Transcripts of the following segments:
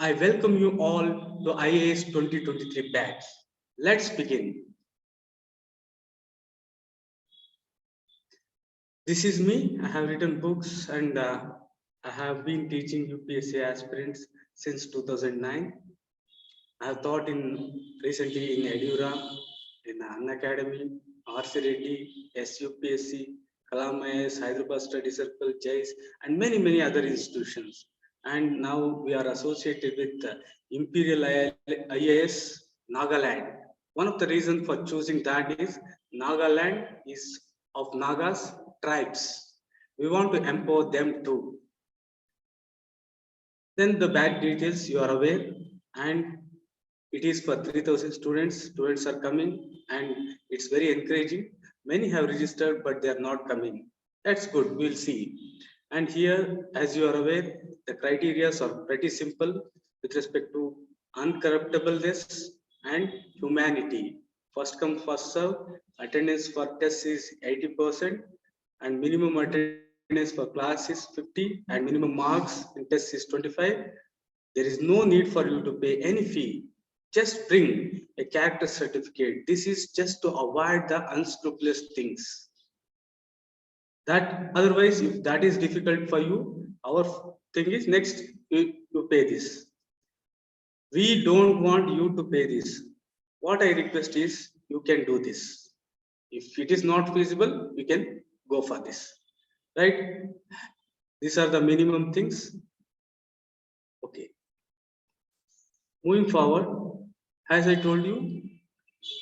I welcome you all to IAS 2023 batch. Let's begin. This is me. I have written books and I have been teaching UPSC aspirants since 2009. I have taught recently in Edura, in Unacademy, RC Reddy, SUPSC, Kalam IAS, Hyderabad Study Circle, JAIS, and many other institutions. And now we are associated with Imperial IAS Nagaland. One of the reasons for choosing that is Nagaland is of Nagas tribes. We want to empower them too. Then the batch details you are aware, and it is for 3,000 students. Students are coming and it's very encouraging. Many have registered, but they are not coming. That's good. We'll see. And here, as you are aware, the criteria are pretty simple with respect to uncorruptibleness and humanity. First come, first serve. Attendance for tests is 80%, and minimum attendance for class is 50, and minimum marks in test is 25. There is no need for you to pay any fee. Just bring a character certificate. This is just to avoid the unscrupulous things. That otherwise, if that is difficult for you, our thing is next you pay this. We don't want you to pay this. What I request is you can do this. If it is not feasible, we can go for this. Right? These are the minimum things. Okay. Moving forward, as I told you,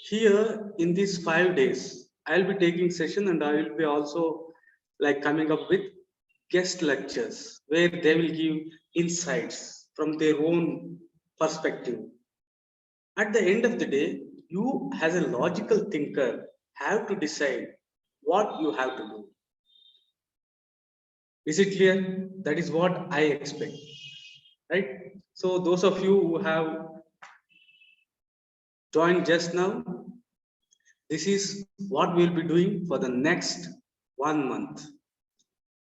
here in these 5 days, I'll be taking session and I will be also like coming up with guest lectures where they will give insights from their own perspective. At the end of the day, you as a logical thinker have to decide what you have to do. Is it clear? That is what I expect, right? So those of you who have joined just now, this is what we'll be doing for the next 1 month,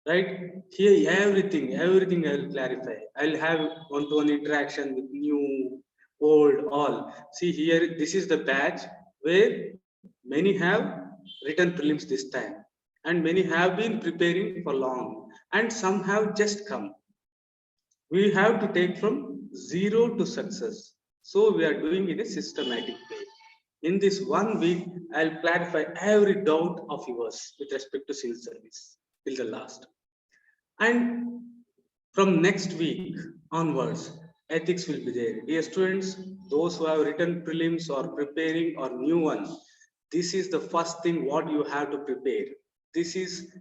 right? Here, everything I will clarify. I'll have one-to-one interaction with new, old, all. See here, this is the batch where many have written prelims this time, and many have been preparing for long, and some have just come. We have to take from zero to success. So we are doing in a systematic way. In this 1 week, I'll clarify every doubt of yours with respect to civil service till the last. And from next week onwards, ethics will be there. Dear students, those who have written prelims or preparing or new ones, this is the first thing what you have to prepare. This is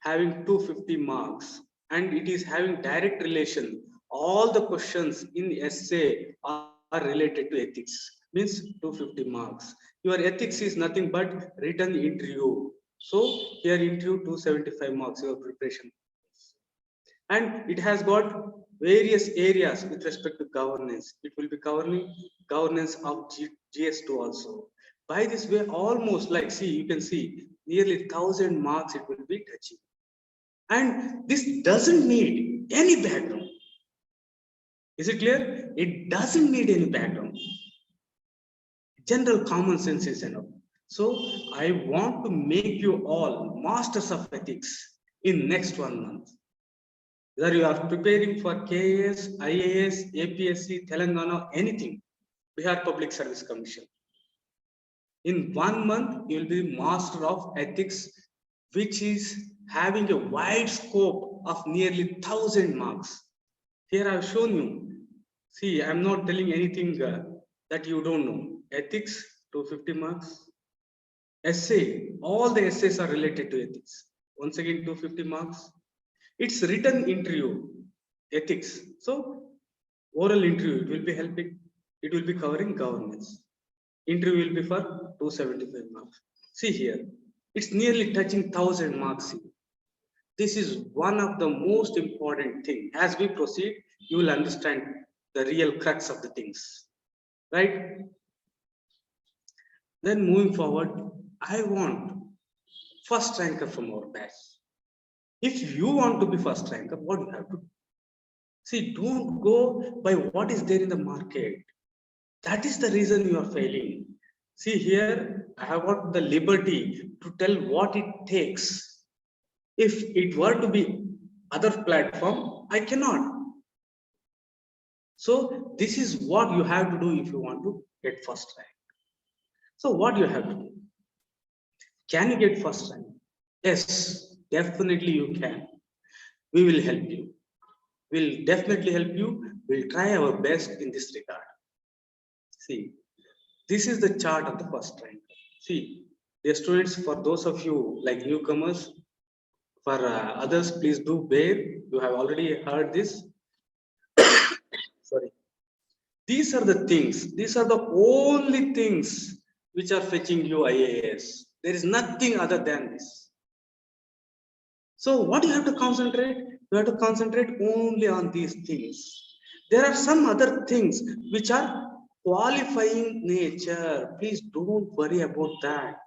having 250 marks and it is having direct relation. All the questions in essay are related to ethics, means 250 marks. Your ethics is nothing but written interview. So here interview 275 marks, your preparation. And it has got various areas with respect to governance. It will be covering governance of GS2 also. By this way, almost like, see, you can see nearly 1,000 marks it will be touching. And this doesn't need any background. Is it clear? It doesn't need any background. General common sense is enough. So I want to make you all masters of ethics in next 1 month. Whether you are preparing for KAS, IAS, APSC, Telangana, anything, Bihar Public Service Commission. In 1 month, you will be master of ethics, which is having a wide scope of nearly 1,000 marks. Here I have shown you. See, I am not telling anything that you don't know. Ethics, 250 marks. Essay, all the essays are related to ethics. Once again, 250 marks. It's written interview, ethics. So, oral interview, it will be helping. It will be covering governance. Interview will be for 275 marks. See here, it's nearly touching 1,000 marks here. This is one of the most important things. As we proceed, you will understand the real crux of the things, right? Then moving forward, I want first ranker from our batch. If you want to be first ranker, what you have to do? See, don't go by what is there in the market. That is the reason you are failing. See here, I have got the liberty to tell what it takes. If it were to be other platform, I cannot. So this is what you have to do if you want to get first rank. So what you have to do? Can you get first rank? Yes, definitely you can. We will help you. We'll definitely help you. We'll try our best in this regard. See, this is the chart of the first rank. See, dear students, for those of you like newcomers, for others, please do bear. You have already heard this. Sorry. These are the things. These are the only things which are fetching you IAS. There is nothing other than this. So what you have to concentrate? You have to concentrate only on these things. There are some other things which are qualifying nature. Please don't worry about that.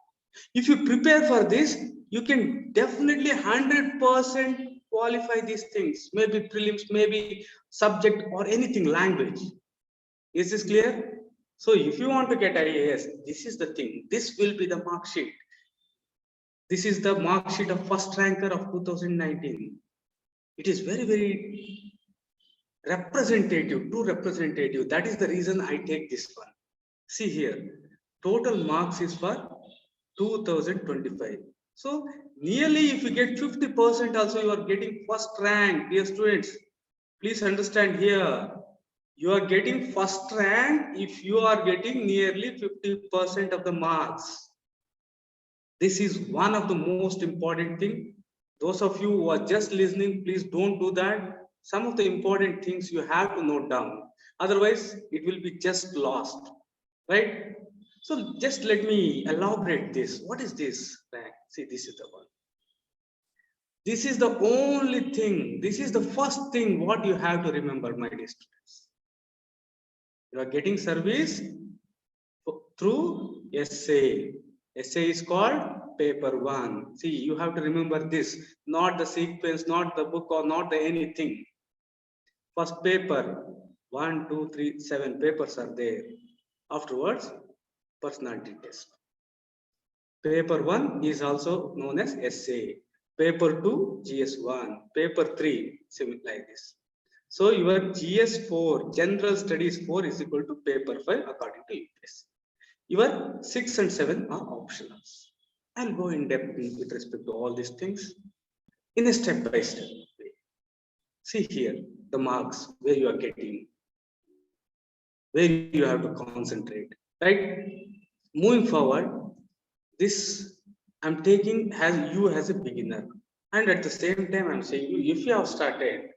If you prepare for this, you can definitely 100% qualify these things. Maybe prelims, maybe subject or anything, language. Is this clear? So if you want to get IAS, this is the thing. This will be the mark sheet. This is the mark sheet of first ranker of 2019. It is very, very representative, too representative. That is the reason I take this one. See here, total marks is for 2025. So nearly if you get 50% also, you are getting first rank, dear students. Please understand here, you are getting first rank if you are getting nearly 50% of the marks. This is one of the most important thing. Those of you who are just listening, please don't do that. Some of the important things you have to note down. Otherwise, it will be just lost, right? So just let me elaborate this. What is this rank? See, this is the one. This is the only thing. This is the first thing what you have to remember, my dear students. You are getting service through essay. Essay is called paper 1. See, you have to remember this, not the sequence, not the book, or not the anything. First paper, 1, 2, 3, 7 papers are there. Afterwards, personality test. Paper 1 is also known as essay. Paper 2, GS1. Paper 3, similar like this. So your GS4, General Studies 4 is equal to paper 5 according to UPS. Your 6 and 7 are optionals. I'll go in depth with respect to all these things in a step-by-step way. See here, the marks, where you are getting, where you have to concentrate, right? Moving forward, this I'm taking as you as a beginner. And at the same time, I'm saying you, if you have started,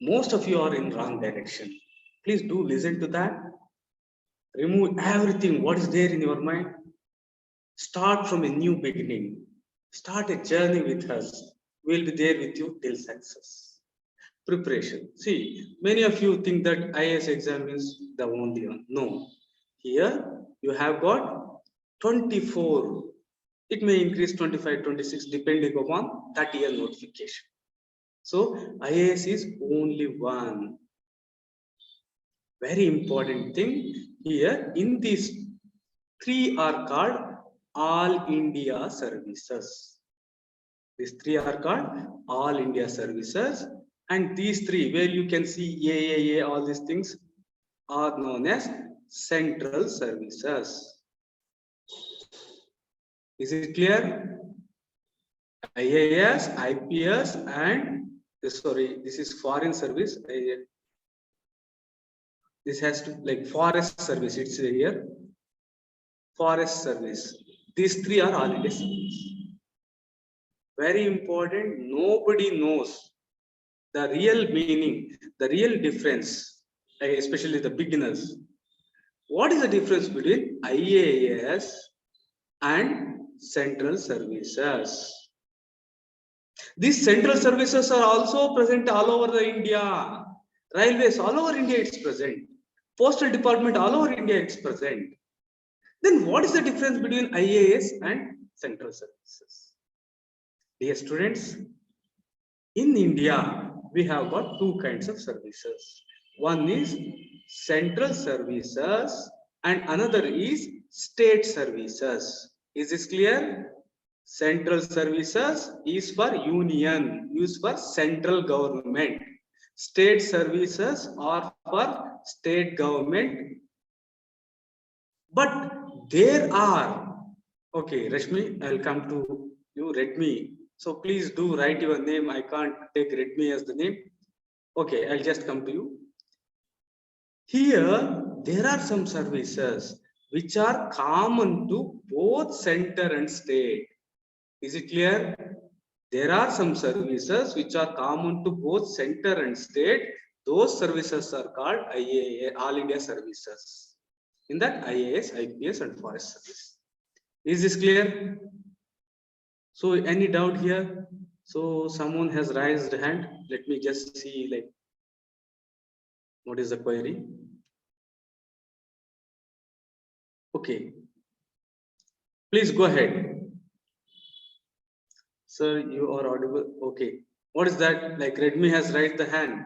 most of you are in wrong direction. Please do listen to that. Remove everything what is there in your mind. Start from a new beginning. Start a journey with us. We'll be there with you till success. Preparation. See, many of you think that IAS exam is the only one. No. Here you have got 24. It may increase 25, 26 depending upon that year notification. So IAS is only one. Very important thing here in these three are called All India Services. These three are called All India Services, and these three, where you can see AAA, all these things are known as Central Services. Is it clear? IAS, IPS, and sorry, this is Foreign Service. This has to like Forest Service. It's here. Forest Service. These three are All India Service. Very important. Nobody knows the real meaning, the real difference, especially the beginners. What is the difference between IAS and Central Services? These central services are also present all over the India. Railways all over India it's present. Postal Department all over India it's present. Then what is the difference between IAS and Central Services? Dear students, in India, we have got two kinds of services. One is central services and another is state services. Is this clear? Central services is for union, used for central government. State services are for state government. But there are, okay, Rashmi, I'll come to you, Redmi. So please do write your name. I can't take Redmi as the name. Okay, I'll just come to you. Here, there are some services which are common to both center and state. Is it clear? There are some services which are common to both center and state. Those services are called IAS, All India Services. In that, IAS, IPS, and Forest Service. Is this clear? So, any doubt here? So, someone has raised hand. Let me just see, like, what is the query? Okay. Please go ahead. Sir, you are audible. Okay. What is that? Like, Redmi has raised the hand.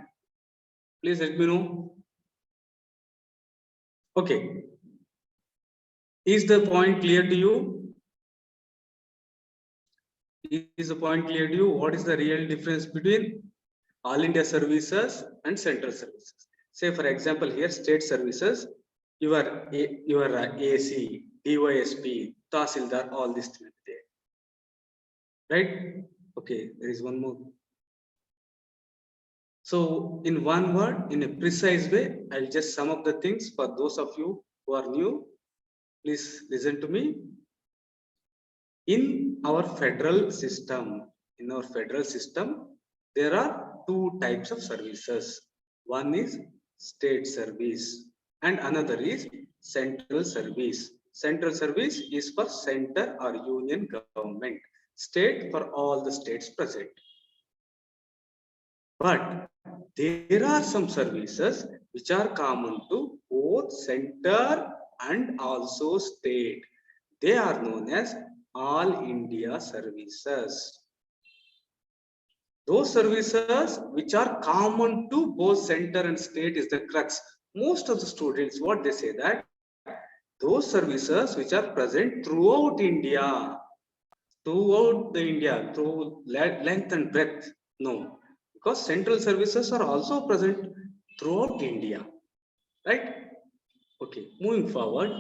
Please let me know. Okay. Is the point clear to you? Is the point clear to you? What is the real difference between All India services and central services? Say, for example, here state services, your AC, DYSP, Tahsildar, all this will be there. Right? Okay, there is one more. So, in one word, in a precise way, I'll just sum up the things for those of you who are new. Please listen to me. In our federal system, there are two types of services. One is state service and another is central service. Central service is for center or union government. State for all the states present. But there are some services which are common to both center and also state. They are known as All India Services. Those services which are common to both center and state is the crux. Most of the students, what they say that those services which are present throughout India, through length and breadth. No, because central services are also present throughout India, right? Okay, moving forward.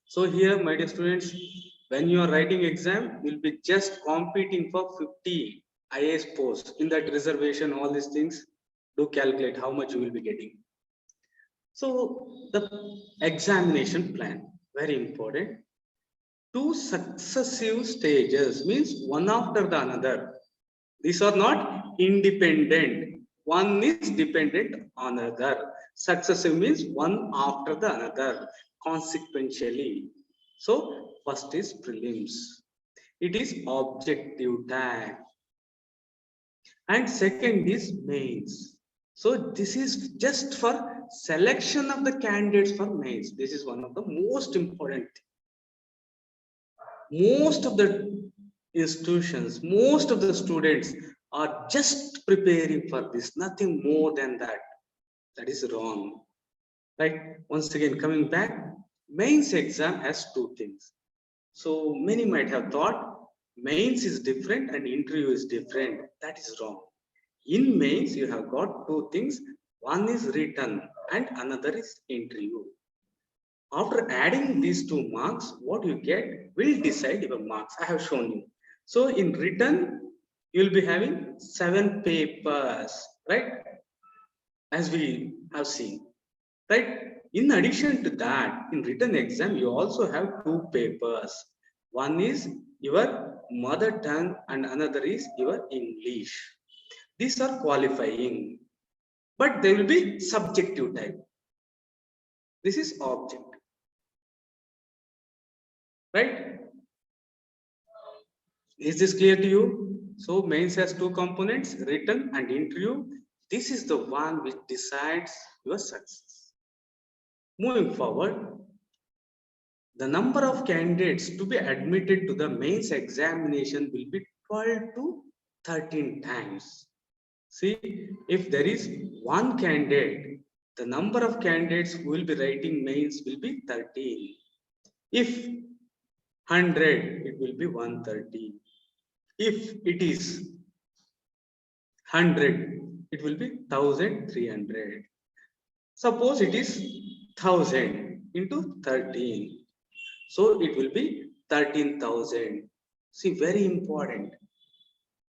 So here, my dear students, when you are writing exam, you'll be just competing for 50 IAS posts. In that reservation, all these things, do calculate how much you will be getting. So the examination plan, very important. Two successive stages means one after the another. These are not independent. One is dependent on another. Successive means one after the another, consequentially. So first is prelims. It is objective tag. And second is mains. So this is just for selection of the candidates for mains. This is one of the most important things. Most of the institutions, most of the students are just preparing for this, nothing more than that. That is wrong. Right? Once again, coming back, mains exam has two things. So many might have thought mains is different and interview is different. That is wrong. In mains, you have got two things. One is written and another is interview. After adding these two marks, what you get will decide your marks. I have shown you. So in written, you'll be having 7 papers, right? As we have seen, right? In addition to that, in written exam, you also have 2 papers. One is your mother tongue and another is your English. These are qualifying, but they will be subjective type. This is objective. Right? Is this clear to you? So mains has 2 components, written and interview. This is the one which decides your success. Moving forward, the number of candidates to be admitted to the mains examination will be 12 to 13 times. See, if there is one candidate, the number of candidates who will be writing mains will be 13. If 100, it will be 130. If it is 100, it will be 1300. Suppose it is 1000 into 13. So it will be 13,000. See, very important.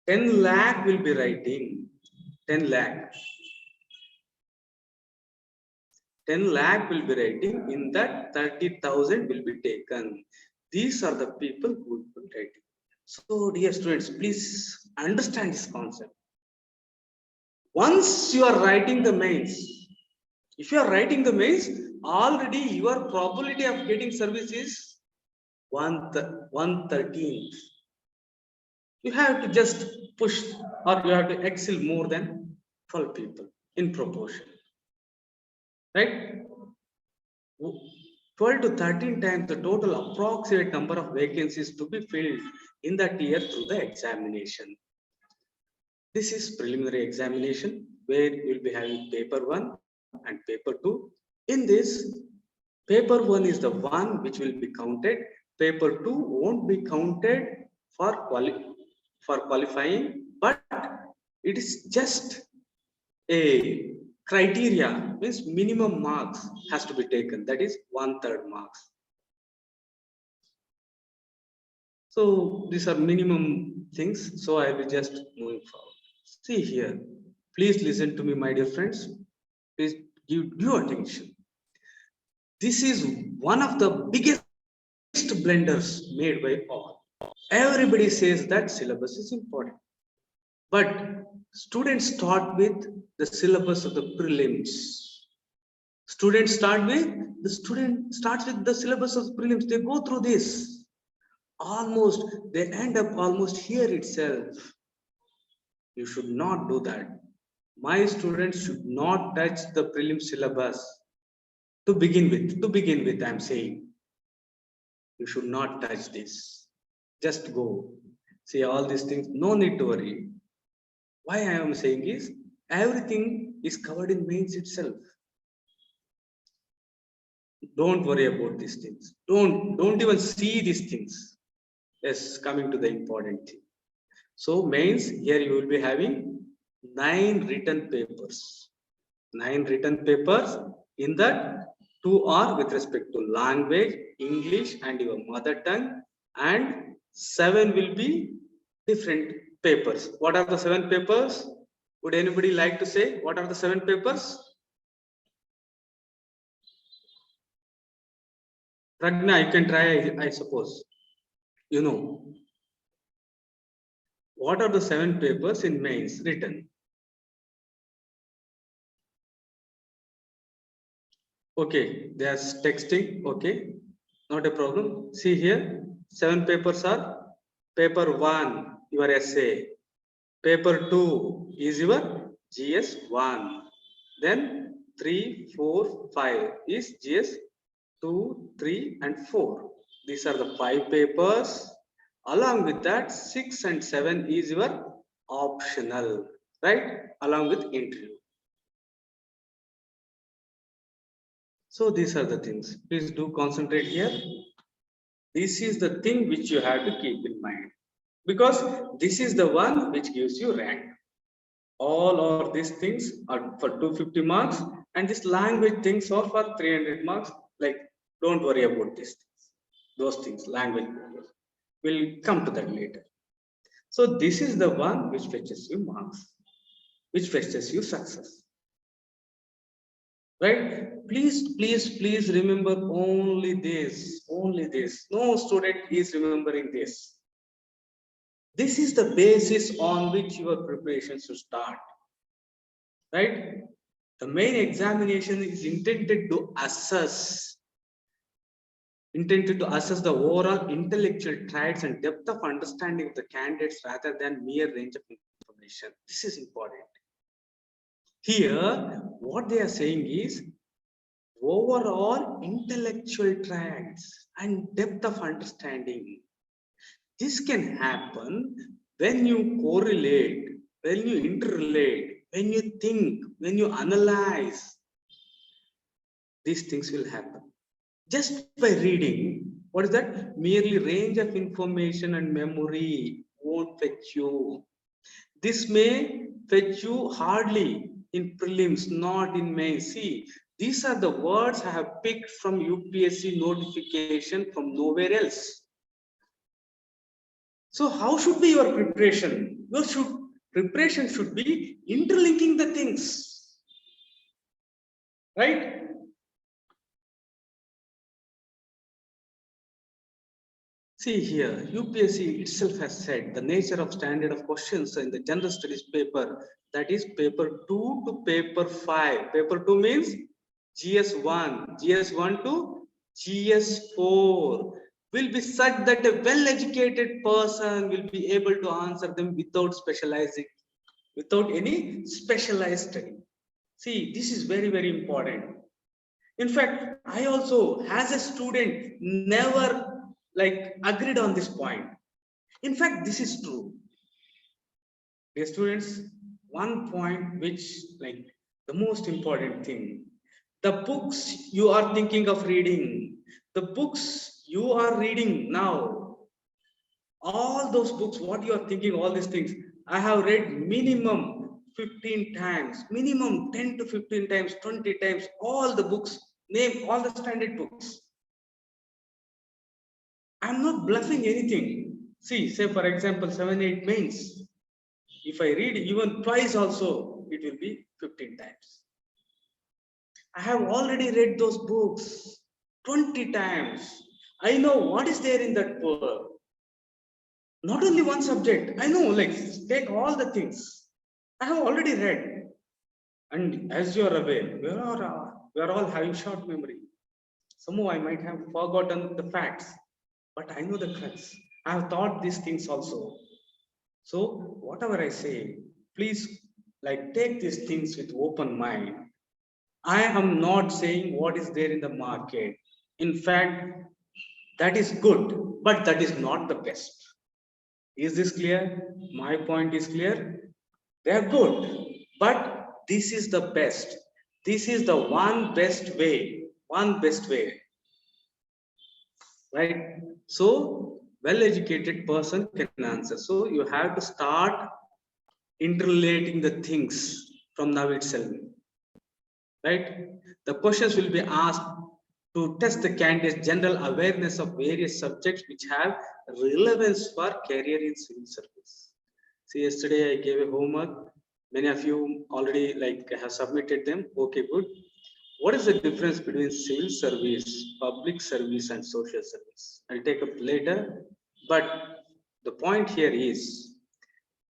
10 lakh will be writing. 10 lakh. 10 lakh will be writing. In that, 30,000 will be taken. These are the people who will be writing. So, dear students, please understand this concept. Once you are writing the mains, if you are writing the mains, already your probability of getting service is 1/13. You have to just push, or you have to excel more than 12 people in proportion. Right? 12 to 13 times the total approximate number of vacancies to be filled in that year through the examination. This is preliminary examination where you will be having paper 1 and paper 2. In this, paper 1 is the one which will be counted. Paper 2 won't be counted for qualifying, but it is just a criteria, means minimum marks has to be taken, that is 1/3 marks. So these are minimum things, so I will be just moving forward. See here, please listen to me, my dear friends. Please give due attention. This is one of the biggest blunders made by all. Everybody says that syllabus is important, but students start with the syllabus of the prelims. Student starts with the syllabus of prelims. They go through this. Almost, they end up almost here itself. You should not do that. My students should not touch the prelim syllabus to begin with, I'm saying. You should not touch this. Just go. See all these things. No need to worry. Why I am saying is, everything is covered in mains itself. Don't worry about these things. Don't even see these things. Yes, coming to the important thing. So mains, here you will be having 9 written papers. 9 written papers. In that, 2 are with respect to language, English and your mother tongue, and 7 will be different papers. What are the 7 papers? Would anybody like to say what are the 7 papers? Pragna, you can try, I suppose. You know. What are the 7 papers in mains written? Okay, they are texting. Okay, not a problem. See here, 7 papers are: paper 1, your essay. Paper 2 is your GS1. Then 3, 4, 5 is GS2, 3 and 4. These are the 5 papers. Along with that, 6 and 7 is your optional, right? Along with interview. So these are the things. Please do concentrate here. This is the thing which you have to keep in mind, because this is the one which gives you rank. All of these things are for 250 marks, and this language things are for 300 marks. Like, don't worry about these things. Those things, language, we'll come to that later. So this is the one which fetches you marks, which fetches you success. Right? Please remember only this. No student is remembering this. This is the basis on which your preparation should start. Right? The main examination is intended to assess the overall intellectual traits and depth of understanding of the candidates rather than mere range of information. This is important. Here, what they are saying is overall intellectual traits and depth of understanding. This can happen when you correlate when you interrelate, when you think, when you analyze, these things will happen. Just by reading, what is that? Merely range of information and memory won't fetch you. This may fetch you hardly in prelims, not in mains. See, these are the words I have picked from UPSC notification from nowhere else. So how should be your preparation? Your preparation should be interlinking the things, right? See here, UPSC itself has said the nature of standard of questions in the general studies paper, that is paper 2 to paper 5. Paper 2 means GS1, GS1 to GS4 will be such that a well-educated person will be able to answer them without specializing, without any specialized study. See, this is very, very important. In fact, I also, as a student, never agreed on this point. In fact, this is true. Dear students, one point which the most important thing, the books you are thinking of reading, the books you are reading now, all those books, what you are thinking, all these things, I have read minimum 15 times, minimum 10 to 15 times, 20 times, all the books, name all the standard books. I'm not bluffing anything. See, say for example, 7-8 mains. If I read even twice also, it will be 15 times. I have already read those books 20 times. I know what is there in that book. Not only one subject. I know, take all the things. I have already read. And as you are aware, we are all having short memory. Somehow I might have forgotten the facts, but I know the crux. I have thought these things also. So whatever I say, please take these things with open mind. I am not saying what is there in the market. In fact, that is good, but that is not the best. Is this clear? My point is clear. They are good, but this is the best. This is the one best way. One best way. Right? So, well-educated person can answer. So you have to start interrelating the things from now itself. Right? The questions will be asked to test the candidate's general awareness of various subjects which have relevance for career in civil service. See, yesterday I gave a homework. Many of you already have submitted them. Okay, good. What is the difference between civil service, public service, and social service? I'll take up later. But the point here is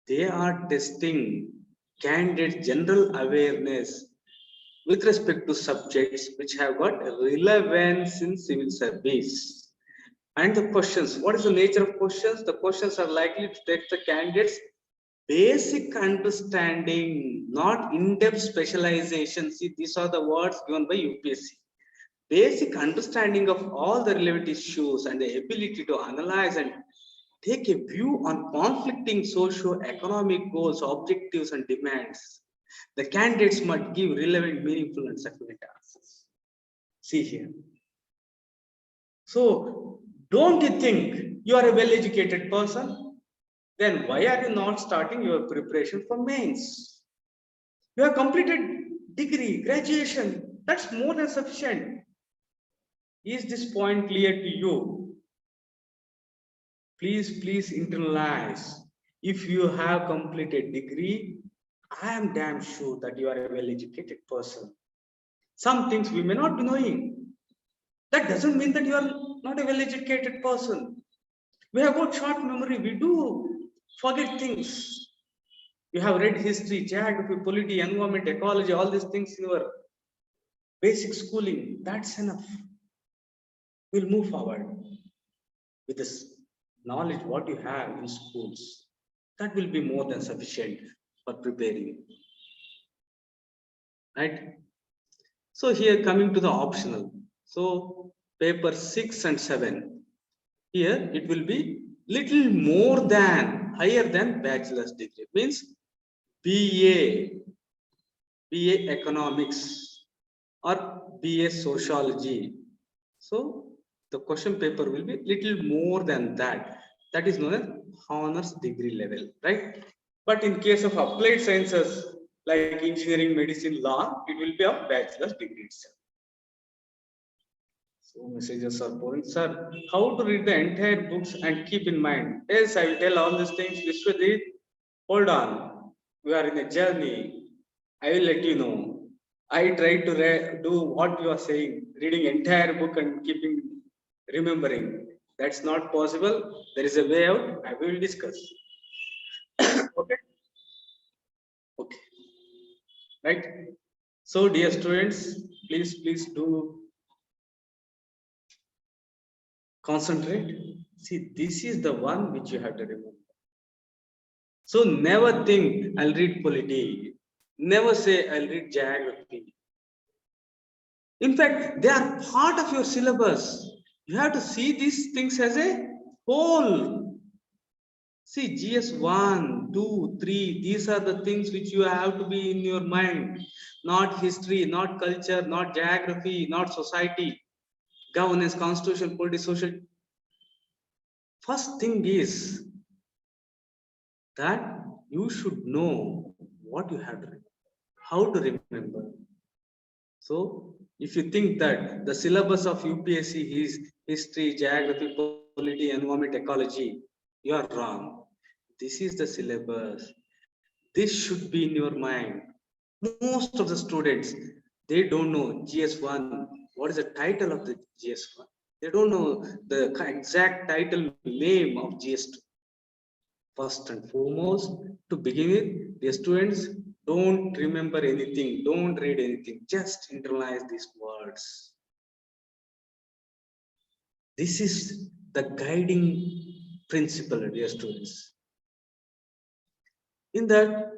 they are testing candidate general awareness with respect to subjects which have got relevance in civil service. And the questions, what is the nature of questions? The questions are likely to test the candidates basic understanding, not in-depth specialization. See, these are the words given by UPSC. Basic understanding of all the relevant issues and the ability to analyze and take a view on conflicting socio-economic goals, objectives, and demands. The candidates must give relevant, meaningful, and succulent answers. See here. So, don't you think you are a well-educated person? Then why are you not starting your preparation for mains? You have completed degree, graduation. That's more than sufficient. Is this point clear to you? Please internalize. If you have completed degree, I am damn sure that you are a well-educated person. Some things we may not be knowing. That doesn't mean that you are not a well-educated person. We have got short memory. We do forget things. You have read history, geography, polity, environment, ecology, all these things in your basic schooling. That's enough. We'll move forward with this knowledge what you have in schools. That will be more than sufficient for preparing. Right? So here coming to the optional. So paper 6 and 7. Here it will be little more than, higher than bachelor's degree. Means BA Economics or BA Sociology. So the question paper will be little more than that. That is known as honors degree level, right? But in case of applied sciences like engineering, medicine, law, it will be a bachelor's degree itself. So messages are pouring. Sir, how to read the entire books and keep in mind? Yes, I will tell all these things. Vishwadit, hold on. We are in a journey. I will let you know. I try to do what you are saying, reading entire book and keeping remembering. That's not possible. There is a way out. I will discuss. Okay. Okay. Right. So, dear students, please do concentrate. See, this is the one which you have to remember. So never think I'll read polity. Never say I'll read geography. In fact, they are part of your syllabus. You have to see these things as a whole. See, GS 1, 2, 3, these are the things which you have to be in your mind. Not history, not culture, not geography, not society, governance, constitution, politics, social. First thing is that you should know what you have to remember, how to remember. So, if you think that the syllabus of UPSC is history, geography, polity, environment, ecology, you are wrong. This is the syllabus. This should be in your mind. Most of the students, they don't know GS1. What is the title of the GS1? They don't know the exact title name of GS2. First and foremost, to begin with, the students, don't remember anything, don't read anything, just internalize these words. This is the guiding principle, dear students. In that,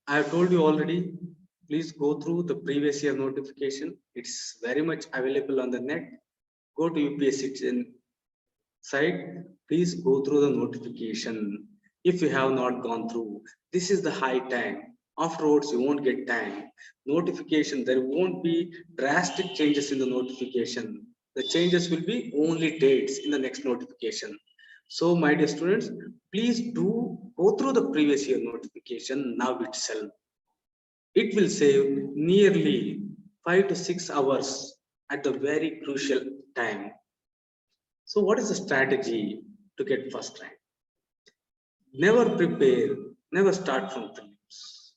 I have told you already, please go through the previous year notification. It's very much available on the net. Go to UPSC site, please go through the notification. If you have not gone through, this is the high time. Afterwards, you won't get time. Notification, there won't be drastic changes in the notification. The changes will be only dates in the next notification. So, my dear students, please do go through the previous year notification now itself. It will save nearly 5 to 6 hours at the very crucial time. So what is the strategy to get first rank? Never prepare, never start from prelims,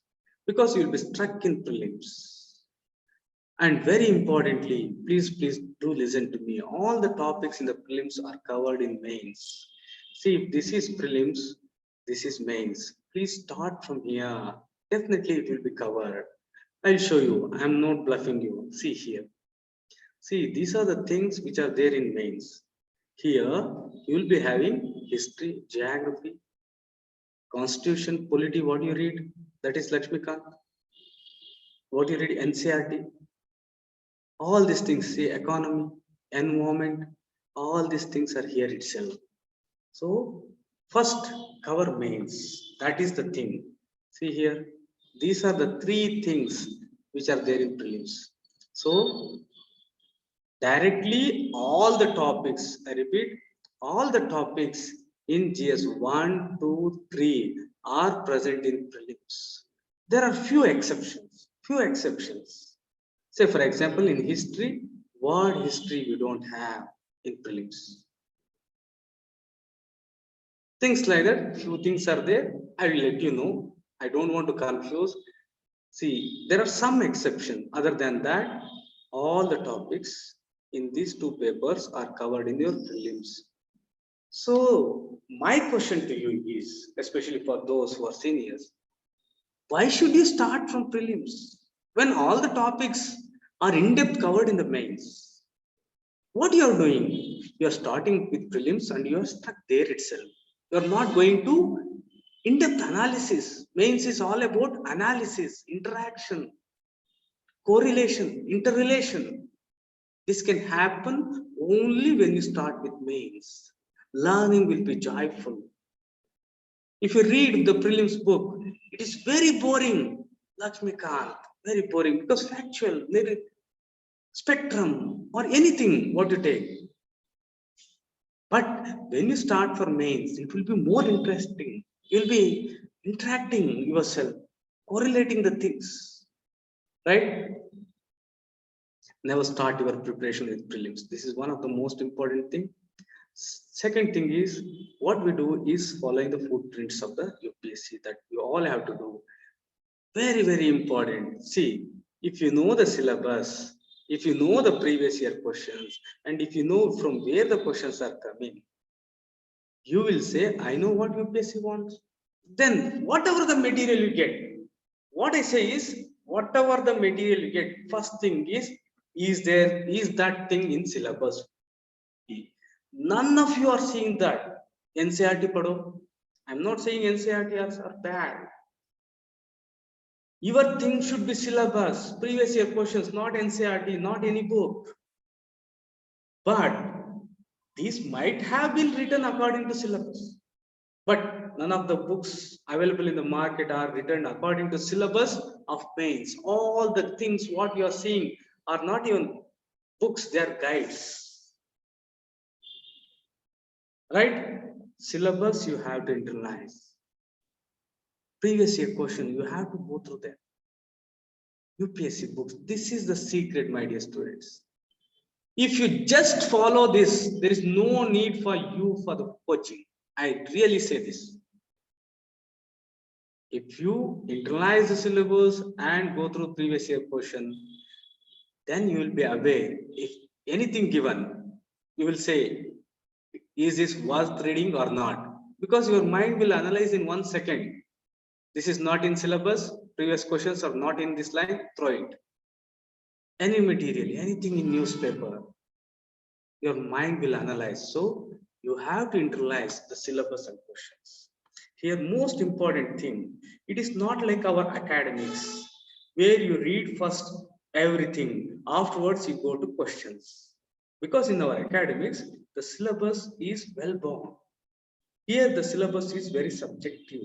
because you'll be stuck in prelims. And very importantly, please do listen to me. All the topics in the prelims are covered in mains. See, if this is prelims, this is mains. Please start from here. Definitely it will be covered. I'll show you. I'm not bluffing you. See here. See, these are the things which are there in mains. Here, you will be having history, geography, constitution, polity, what you read, that is Lakshmikant. What you read, NCRT. All these things, see, economy, environment, all these things are here itself. So, first, cover mains. That is the thing. See here, these are the three things which are there in prelims. So, directly all the topics, I repeat, all the topics in GS 1, 2, 3 are present in prelims. There are few exceptions. Say, for example, in history, word history we don't have in prelims. Things like that, few things are there. I will let you know. I don't want to confuse. See, there are some exceptions. Other than that, all the topics in these two papers are covered in your prelims. So my question to you is, especially for those who are seniors, why should you start from prelims when all the topics are in-depth covered in the mains? What you are doing? You are starting with prelims and you are stuck there itself. You are not going to in-depth analysis. Mains is all about analysis, interaction, correlation, interrelation. This can happen only when you start with mains. Learning will be joyful. If you read the prelims book, it is very boring. Lakshmikant, very boring because factual, very spectrum or anything what you take. But when you start for mains, it will be more interesting. You'll be interacting yourself, correlating the things, right? Never start your preparation with prelims. This is one of the most important thing. Second thing is, what we do is following the footprints of the UPSC that you all have to do. Very, very important. See, if you know the syllabus, if you know the previous year questions, and if you know from where the questions are coming, you will say, I know what UPSC wants. Then whatever the material you get, what I say is, whatever the material you get, first thing is that thing in syllabus? None of you are seeing that. NCERT pado. I'm not saying NCERT are bad. Your thing should be syllabus, previous year questions, not NCERT, not any book. But these might have been written according to syllabus. But none of the books available in the market are written according to syllabus of mains. All the things what you are seeing are not even books, they are guides. Right? Syllabus you have to internalize. Previous year question, you have to go through them. UPSC books, this is the secret, my dear students. If you just follow this, there is no need for you for the coaching. I really say this. If you internalize the syllabus and go through previous year question, then you will be aware. If anything given, you will say, is this worth reading or not? Because your mind will analyze in 1 second. This is not in syllabus, previous questions are not in this line, throw it. Any material, anything in newspaper, your mind will analyze. So you have to internalize the syllabus and questions. Here, most important thing, it is not like our academics, where you read first everything, afterwards you go to questions. Because in our academics, the syllabus is well bound. Here, the syllabus is very subjective.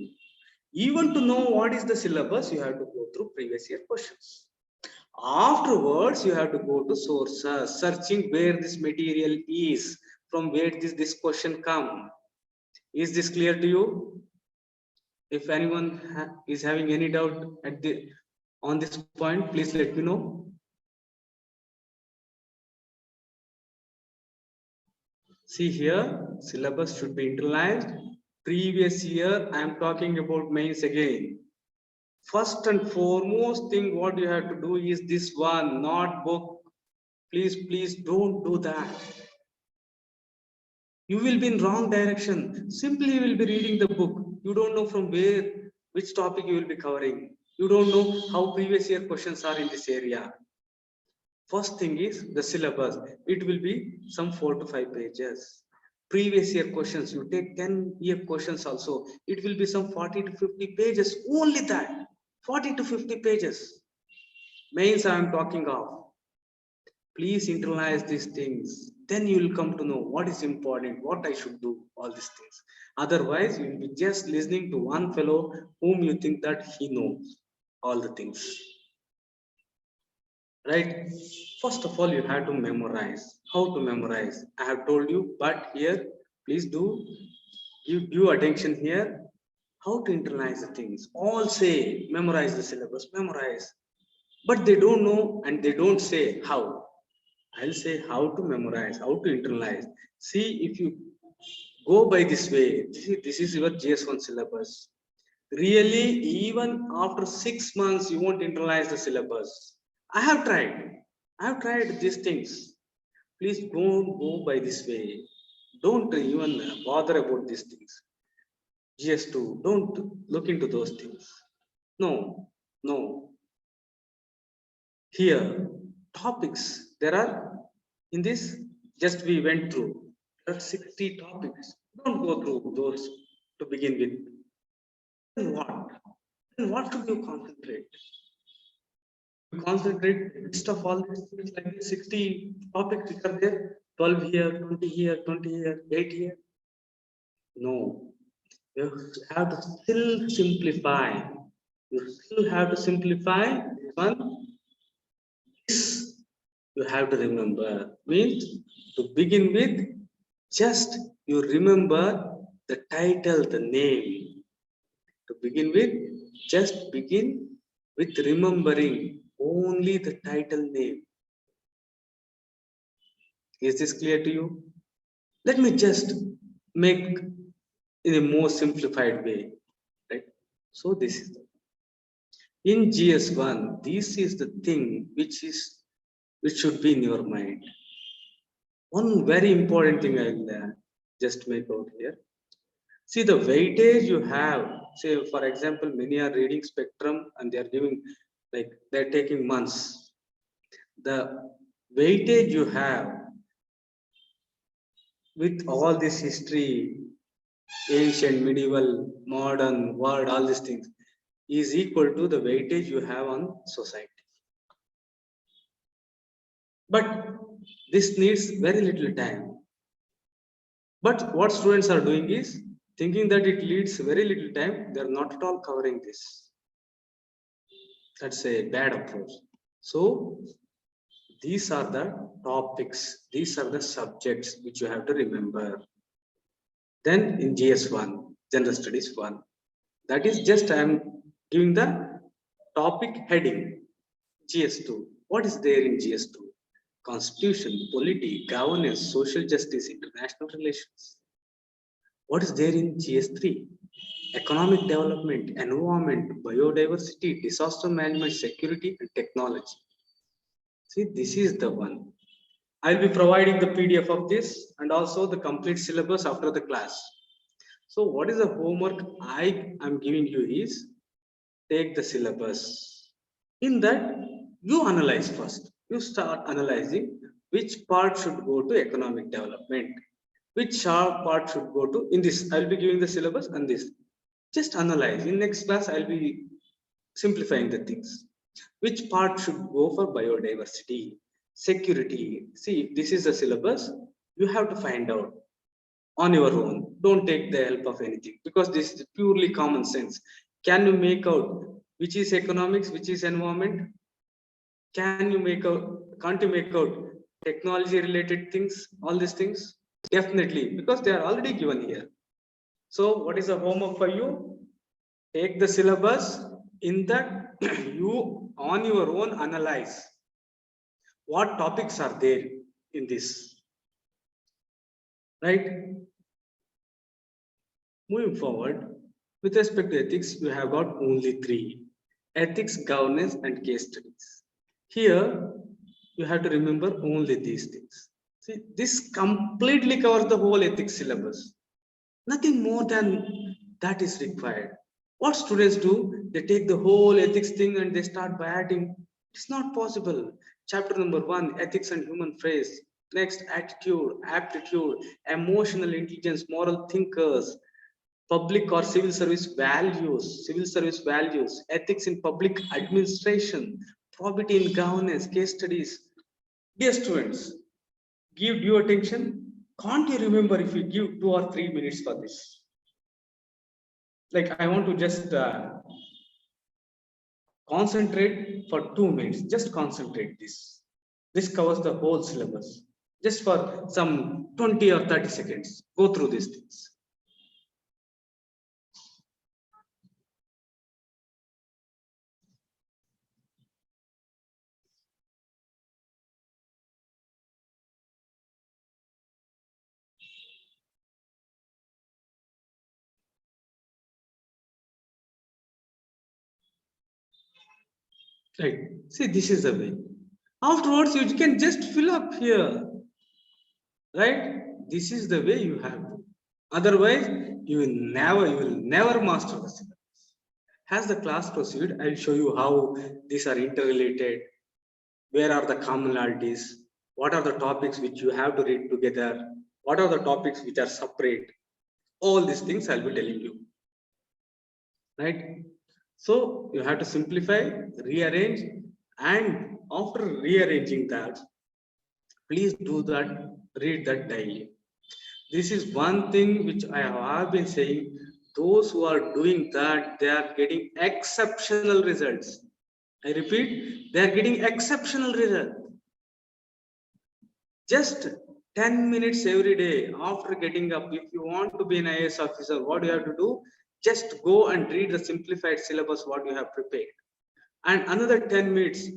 Even to know what is the syllabus, you have to go through previous year questions. Afterwards, you have to go to sources, searching where this material is, from where this question come. Is this clear to you? If anyone is having any doubt on this point, please let me know. See here, syllabus should be internalized. Previous year, I am talking about mains again. First and foremost thing what you have to do is this one, not book. Please don't do that. You will be in wrong direction. Simply you will be reading the book. You don't know from where, which topic you will be covering. You don't know how previous year questions are in this area. First thing is the syllabus. It will be some 4 to 5 pages. Previous year questions, you take 10-year questions also. It will be some 40 to 50 pages. Only that. 40 to 50 pages. Mains I am talking of. Please internalize these things. Then you will come to know what is important, what I should do, all these things. Otherwise, you will be just listening to one fellow whom you think that he knows all the things. Right? First of all, you have to memorize. How to memorize? I have told you, but here, please do give attention here. How to internalize the things. All say, memorize the syllabus, memorize. But they don't know and they don't say how. I'll say how to memorize, how to internalize. See, if you go by this way, this is your GS1 syllabus. Really, even after 6 months, you won't internalize the syllabus. I have tried these things. Please don't go by this way. Don't even bother about these things. GS2, don't look into those things. No. Here, topics, there are, in this, just we went through, there are 60 topics. Don't go through those to begin with. Then what? Then what should you concentrate? You concentrate list of all these things like this, 60 topics which are there, 12 here, 20 here, 20 here, 8 here. No. You have to still simplify. You still have to simplify this one. This you have to remember. Means to begin with, just you remember the title, the name. To begin with, just begin with remembering only the title name. Is this clear to you? Let me just make in a more simplified way, right? So this is in GS1. This is the thing which should be in your mind. One very important thing I'll just make out here. See the weightage you have. Say for example, many are reading spectrum and they are giving like they're taking months. The weightage you have with all this history, ancient, medieval, modern, world, all these things is equal to the weightage you have on society. But this needs very little time. But what students are doing is thinking that it needs very little time, they're not at all covering this. That's a bad approach. So these are the topics, these are the subjects which you have to remember. Then in GS1, General Studies 1, that is just I am giving the topic heading. GS2, what is there in GS2? Constitution, polity, governance, social justice, international relations. What is there in GS3? Economic development, environment, biodiversity, disaster management, security, and technology. See, this is the one. I'll be providing the PDF of this and also the complete syllabus after the class. So what is the homework I am giving you is take the syllabus. In that, you analyze first. You start analyzing which part should go to economic development, which part should go to, in this, I'll be giving the syllabus and this. Just analyze. In next class, I'll be simplifying the things. Which part should go for biodiversity, security? See, if this is the syllabus, you have to find out on your own. Don't take the help of anything because this is purely common sense. Can you make out which is economics, which is environment? Can you make out, can't you make out technology related things, all these things? Definitely, because they are already given here. So what is the homework for you? Take the syllabus. In that, you on your own analyze what topics are there in this. Right? Moving forward, with respect to ethics, we have got only three: ethics, governance, and case studies. Here, you have to remember only these things. See, this completely covers the whole ethics syllabus. Nothing more than that is required. What students do, they take the whole ethics thing and they start by adding. It's not possible. Chapter number 1, ethics and human phrase. Next, attitude, aptitude, emotional intelligence, moral thinkers, public or civil service values, ethics in public administration, probity in governance, case studies. Dear students, give due attention. Can't you remember if you give 2 or 3 minutes for this? Like I want to just concentrate for 2 minutes. Just concentrate this. This covers the whole syllabus. Just for some 20 or 30 seconds. Go through these things. Right. See, this is the way. Afterwards, you can just fill up here. Right? This is the way you have to. Otherwise, you will never master the syllabus. As the class proceed, I'll show you how these are interrelated. Where are the commonalities? What are the topics which you have to read together? What are the topics which are separate? All these things I'll be telling you. Right? So you have to simplify, rearrange, and after rearranging that, please do that, read that daily. This is one thing which I have been saying those who are doing that, they are getting exceptional results. I repeat, they are getting exceptional results. Just 10 minutes every day after getting up. If you want to be an IAS officer, what you have to do? Just go and read the simplified syllabus, what you have prepared. And another 10 minutes,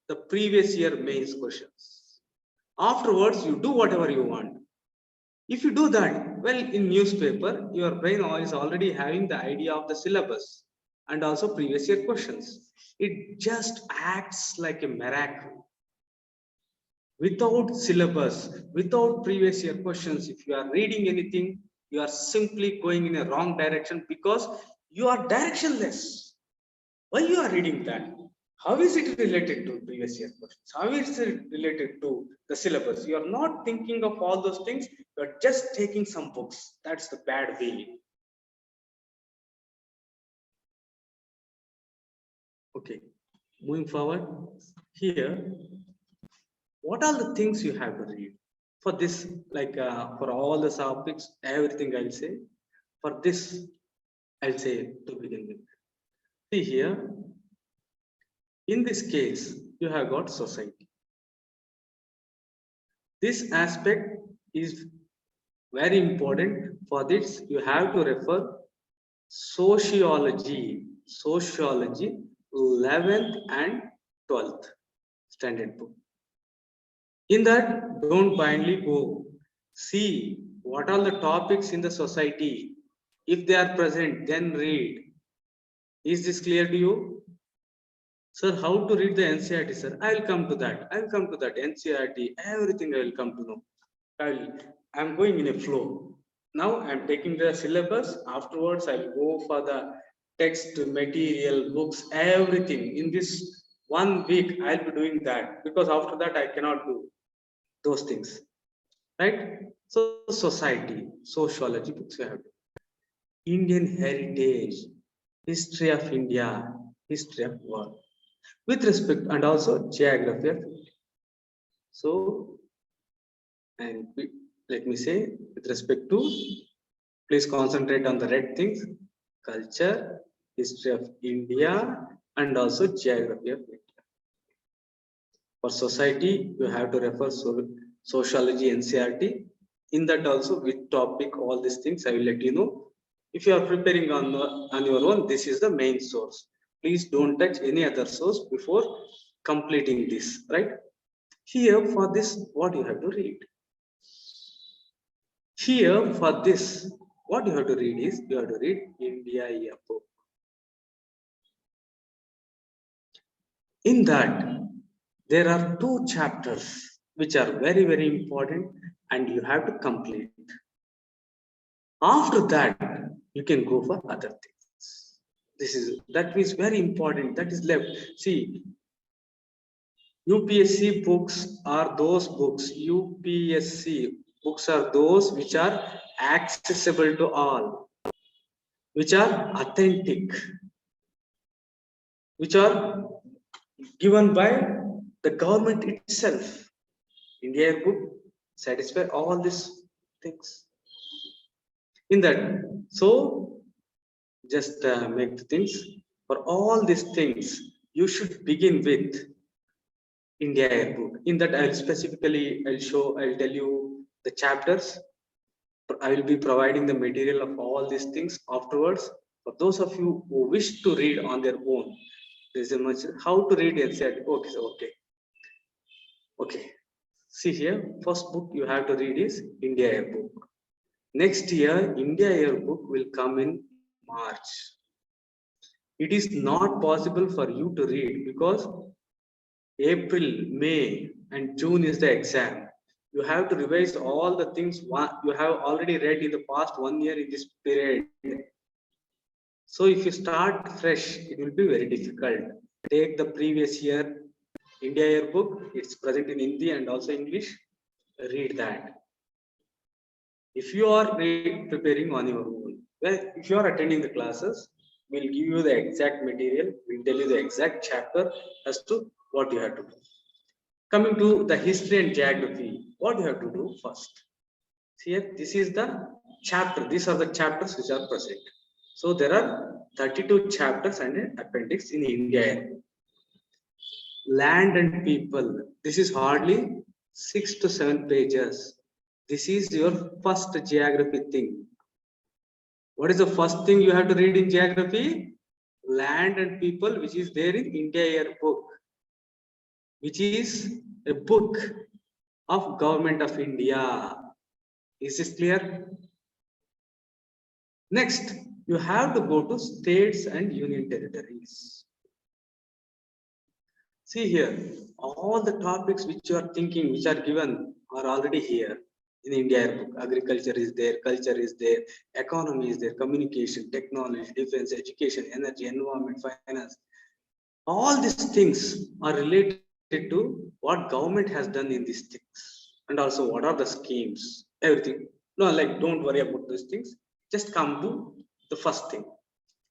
the previous year mains questions. Afterwards, you do whatever you want. If you do that, well, in newspaper, your brain is already having the idea of the syllabus and also previous year questions. It just acts like a miracle. Without syllabus, without previous year questions, if you are reading anything, you are simply going in a wrong direction because you are directionless. Why you are reading that? How is it related to previous year questions? How is it related to the syllabus? You are not thinking of all those things. You are just taking some books. That's the bad way. Okay, moving forward. Here, what are the things you have to read? For this, like for all the topics, everything I'll say. For this, I'll say to begin with. See here, in this case, you have got society. This aspect is very important. For this, you have to refer sociology, 11th and 12th standard book. In that, don't blindly go. See what are the topics in the society. If they are present, then read. Is this clear to you? Sir, how to read the NCERT, sir? I will come to that. I will come to that. NCERT, everything I will come to know. I'm going in a flow. Now I'm taking the syllabus. Afterwards, I'll go for the text, material, books, everything. In this 1 week, I'll be doing that because after that, I cannot do those things. Right? So, society, sociology books you have to. Indian heritage, history of India, history of world, with respect, and also geography of India. So, and let me say, with respect to, please concentrate on the red things: culture, history of India, and also geography of India. For society, you have to refer sociology, NCERT. In that also, with topic, all these things, I will let you know. If you are preparing on your own, this is the main source. Please don't touch any other source before completing this, right? Here, for this, what you have to read? Here, for this, what you have to read is, you have to read India Yearbook. In that, there are 2 chapters which are very, very important and you have to complete. After that, you can go for other things. That is very important. That is left. See, UPSC books are those books. UPSC books are those which are accessible to all, which are authentic, which are given by the government itself. India book satisfy all these things. In that, so just make the things. For all these things, you should begin with India book. In that, I'll tell you the chapters. I will be providing the material of all these things afterwards. For those of you who wish to read on their own, there's a much how to read NCERT. Okay. See here, first book you have to read is India Yearbook. Next year, India Yearbook will come in March. It is not possible for you to read because April, May, and June is the exam. You have to revise all the things you have already read in the past 1 year in this period. So if you start fresh, it will be very difficult. Take the previous year India Yearbook. It's present in Hindi and also English. Read that. If you are preparing on your own, well, if you are attending the classes, we'll give you the exact material. We'll tell you the exact chapter as to what you have to do. Coming to the history and geography, what you have to do first. See here, this is the chapter. These are the chapters which are present. So there are 32 chapters and an appendix in India. Land and people. This is hardly 6 to 7 pages. This is your first geography thing. What is the first thing you have to read in geography? Land and people, which is there in India Yearbook, which is a book of Government of India. Is this clear? Next, you have to go to states and union territories. See here, all the topics which you are thinking, which are given, are already here in India book. Agriculture is there, culture is there, economy is there, communication, technology, defense, education, energy, environment, finance. All these things are related to what government has done in these things, and also what are the schemes, everything. No, like don't worry about these things. Just come to the first thing.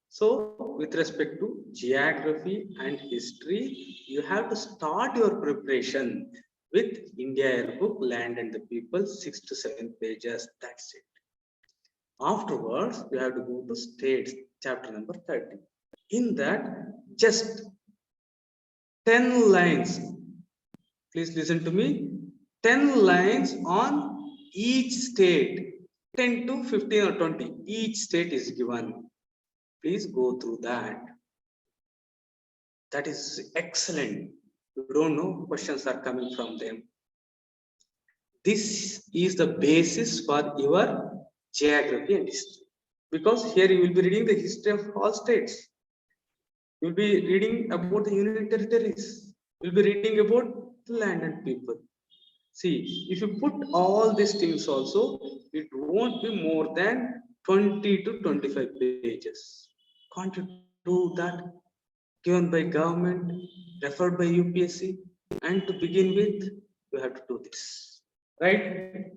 So, with respect to geography and history, you have to start your preparation with India book, Land and the People, 6 to 7 pages. That's it. Afterwards, you have to go to states, chapter number 30. In that, just 10 lines. Please listen to me. 10 lines on each state. 10 to 15 or 20. Each state is given. Please go through that. That is excellent. You don't know, questions are coming from them. This is the basis for your geography and history. Because here you will be reading the history of all states. You will be reading about the union territories. You will be reading about the land and people. See, if you put all these things also, it won't be more than 20 to 25 pages. Can't you do that? Given by government, referred by UPSC, and to begin with, you have to do this. Right?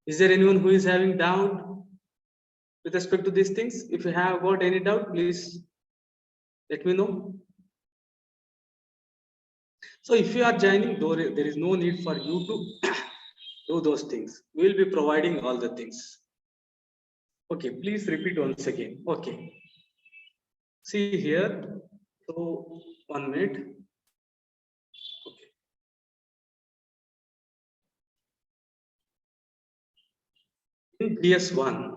Is there anyone who is having doubt with respect to these things? If you have got any doubt, please let me know. So if you are joining, there is no need for you to do those things. We will be providing all the things. Okay, please repeat once again. Okay. See here. So 1 minute. Okay. In GS1,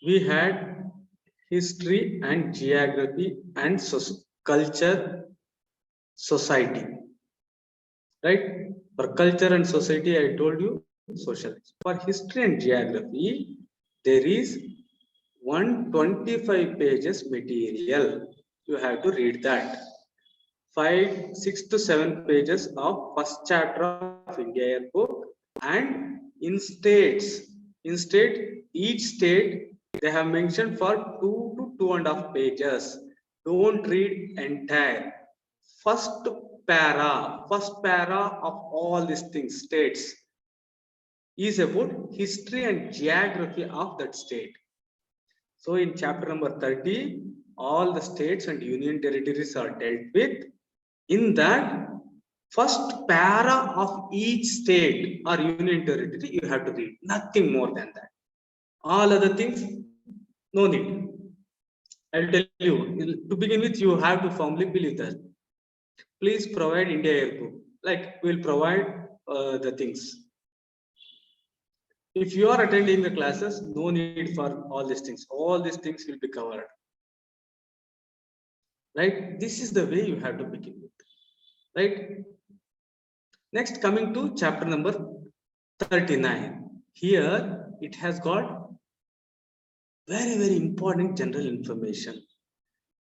we had history and geography and culture, society. Right? For culture and society, I told you socialism. For history and geography, there is 125 pages material. You have to read that. 5, 6 to 7 pages of first chapter of India book, and in states, each state they have mentioned for 2 to 2.5 pages. Don't read entire. First para of all these things, states, is about history and geography of that state. So in chapter number 30, all the states and union territories are dealt with. In that, first para of each state or union territory, you have to read. Nothing more than that. All other things, no need. I'll tell you, to begin with, you have to firmly believe that. Please provide India Airbook. Like, we'll provide the things. If you are attending the classes, no need for all these things. All these things will be covered. Right? This is the way you have to begin with. Right? Next, coming to chapter number 39. Here, it has got very, very important general information.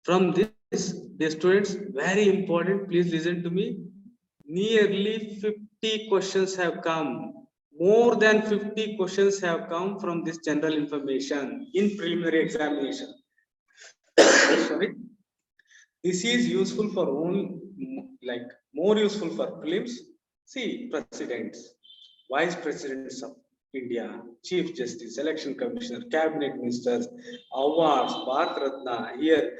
From this, the students, very important, please listen to me. Nearly 50 questions have come. More than 50 questions have come from this general information in preliminary examination. Sorry. This is useful for more useful for prelims. See, presidents, vice presidents of India, chief justice, election commissioner, cabinet ministers, awards, Bharat Ratna, here,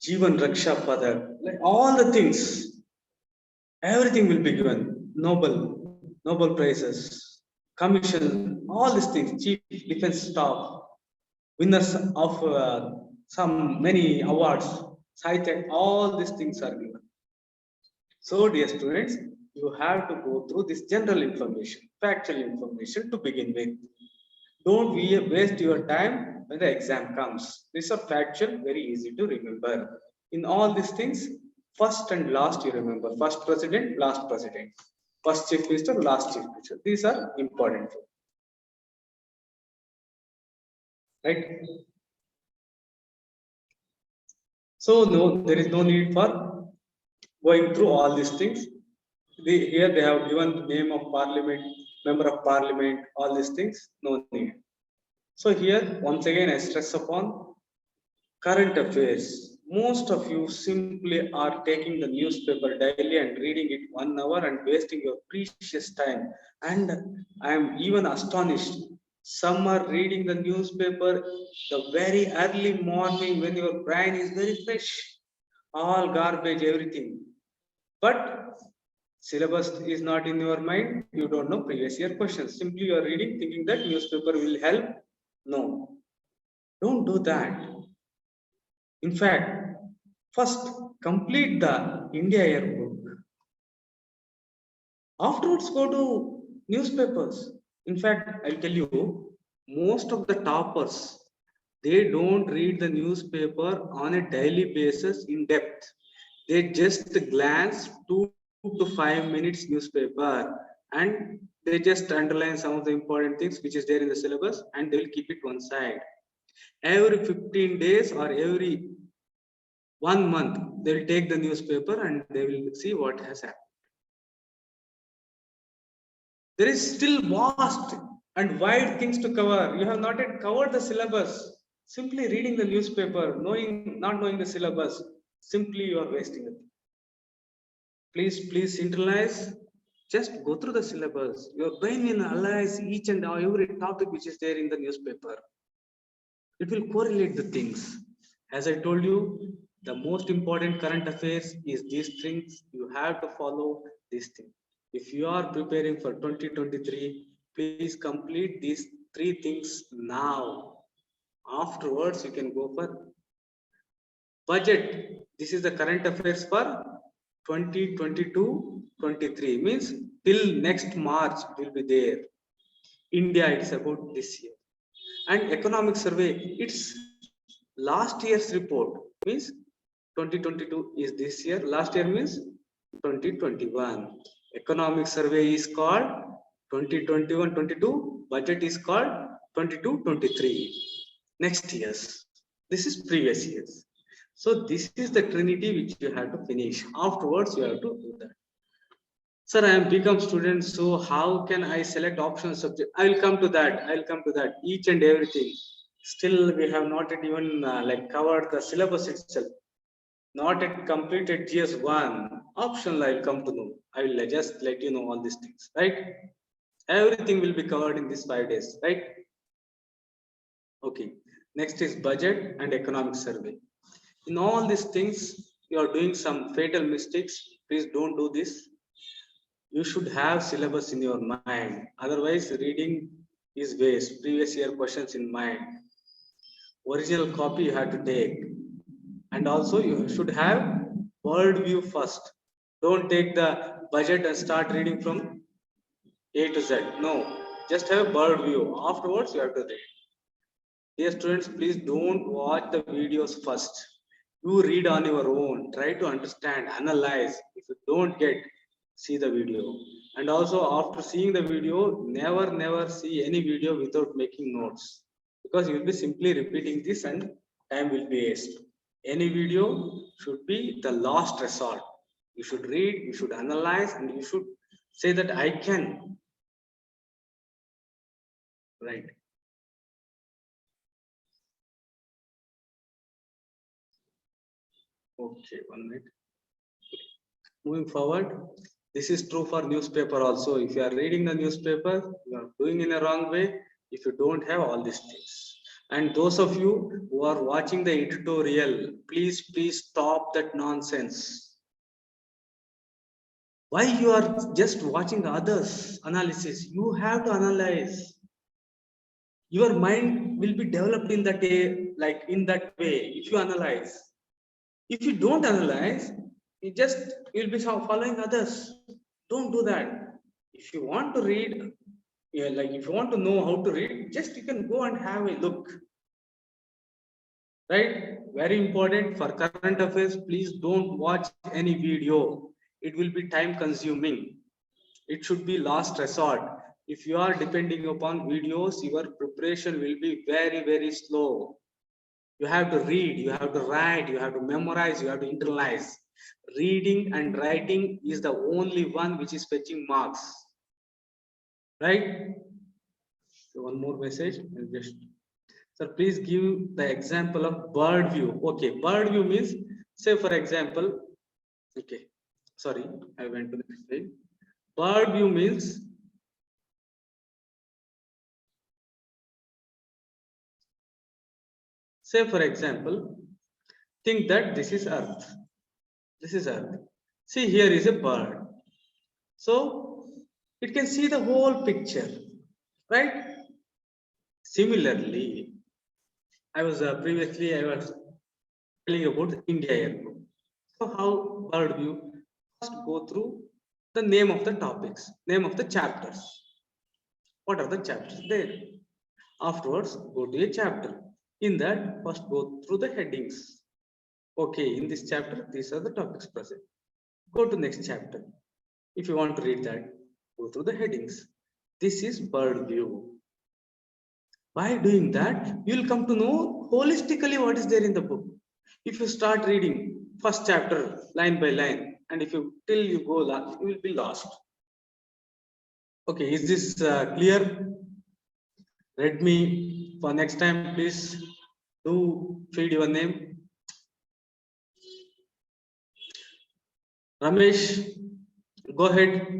Jeevan Raksha Padak, like all the things, everything will be given. Nobel prizes, commission, all these things, chief defense staff, winners of some many awards, cited, all these things are given. So, dear students, you have to go through this general information, factual information to begin with. Don't waste your time when the exam comes. These are factual, very easy to remember. In all these things, first and last you remember. First president, last president. First chief minister, last chief minister. These are important. Right? So no, there is no need for going through all these things. Here they have given the name of parliament, member of parliament, all these things, no need. So here, once again, I stress upon current affairs. Most of you simply are taking the newspaper daily and reading it 1 hour and wasting your precious time. And I am even astonished. Some are reading the newspaper the very early morning when your brain is very fresh. All garbage, everything. But syllabus is not in your mind. You don't know previous year questions. Simply you are reading, thinking that newspaper will help. No, don't do that. In fact, first complete the India yearbook. Afterwards, go to newspapers. In fact, I'll tell you, most of the toppers, they don't read the newspaper on a daily basis in depth. They just glance 2 to 5 minutes newspaper and they just underline some of the important things which is there in the syllabus and they will keep it one side. Every 15 days or every 1 month, they will take the newspaper and they will see what has happened. There is still vast and wide things to cover. You have not yet covered the syllabus. Simply reading the newspaper, not knowing the syllabus, simply you are wasting it. Please internalize. Just go through the syllabus. Your brain will analyze each and every topic which is there in the newspaper. It will correlate the things. As I told you, the most important current affairs is these things. You have to follow these things. If you are preparing for 2023, please complete these 3 things now. Afterwards, you can go for budget. This is the current affairs for 2022-23. Means till next March it will be there. India, it's about this year. And economic survey, it's last year's report. Means 2022 is this year. Last year means 2021. Economic survey is called 2021-22. Budget is called 22-23. Next year's. This is previous years. So this is the trinity which you have to finish. Afterwards, you have to do that. Sir, I am become student, so how can I select optional subject? I will come to that. I will come to that. Each and everything. Still, we have not yet even covered the syllabus itself. Not yet completed GS1. Optional, I will come to know. I will just let you know all these things, right? Everything will be covered in these 5 days, right? Okay. Next is budget and economic survey. In all these things, you are doing some fatal mistakes. Please don't do this. You should have syllabus in your mind. Otherwise, reading is waste. Previous year questions in mind. Original copy you have to take. And also you should have world view first. Don't take the budget and start reading from A to Z. No, just have bird view. Afterwards, you have to read. Dear students, please don't watch the videos first. You read on your own. Try to understand, analyze. If you don't get, see the video. And also after seeing the video, never see any video without making notes. Because you will be simply repeating this and time will be wasted. Any video should be the last resort. You should read, you should analyze, and you should say that I can. Right. Okay, 1 minute. Moving forward, this is true for newspaper also. If you are reading the newspaper, you are doing in a wrong way if you don't have all these things. And those of you who are watching the editorial, please stop that nonsense. Why you are just watching others analysis? You have to analyze. Your mind will be developed in that way, like in that way. If you analyze, if you don't analyze, you'll be following others. Don't do that. If you want to read, yeah, like if you want to know how to read, just you can go and have a look. Right? Very important for current affairs. Please don't watch any video. It will be time consuming. It should be last resort. If you are depending upon videos, your preparation will be very, very slow. You have to read, you have to write, you have to memorize, you have to internalize. Reading and writing is the only one which is fetching marks. Right? So one more message. Just, sir, please give the example of bird view. Okay, bird view means, say for example, okay, sorry, I went to the next page. Bird view means, say for example, think that this is Earth. This is Earth. See, here is a bird. So it can see the whole picture, right? Similarly, I was telling about India airport. So how bird view? First go through the name of the topics, name of the chapters. What are the chapters there? Afterwards, go to a chapter. In that, first go through the headings. Okay, in this chapter, these are the topics present. Go to next chapter. If you want to read that, go through the headings. This is bird view. By doing that, you will come to know holistically what is there in the book. If you start reading first chapter line by line, and if you till you go last, you will be lost. Okay, is this clear? Read me for next time, please do feed your name. Ramesh, go ahead.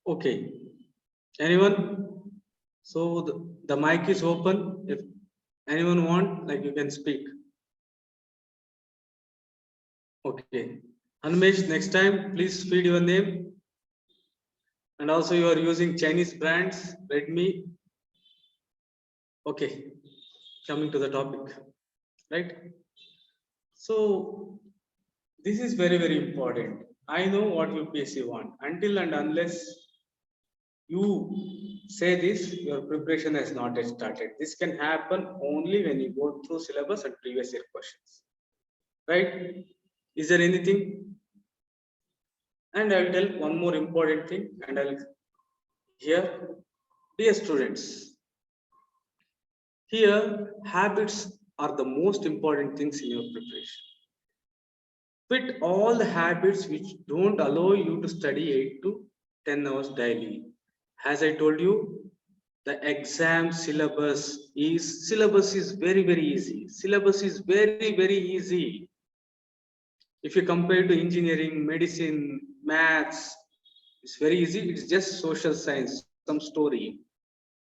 Okay, anyone? So the mic is open. If anyone want, like you can speak. Okay. Anmesh, next time, please feed your name. And also you are using Chinese brands, Redmi. Okay. Coming to the topic, right? So this is very, very important. I know what UPSC want. Until and unless you say this, your preparation has not yet started. This can happen only when you go through syllabus and previous year questions. Right? Is there anything? And I'll tell one more important thing, and I'll here, dear students, here habits are the most important things in your preparation. Quit all the habits which don't allow you to study 8 to 10 hours daily. As I told you, the exam syllabus is very, very easy. Syllabus is very, very easy. If you compare to engineering, medicine, maths, it's very easy. It's just social science, some story.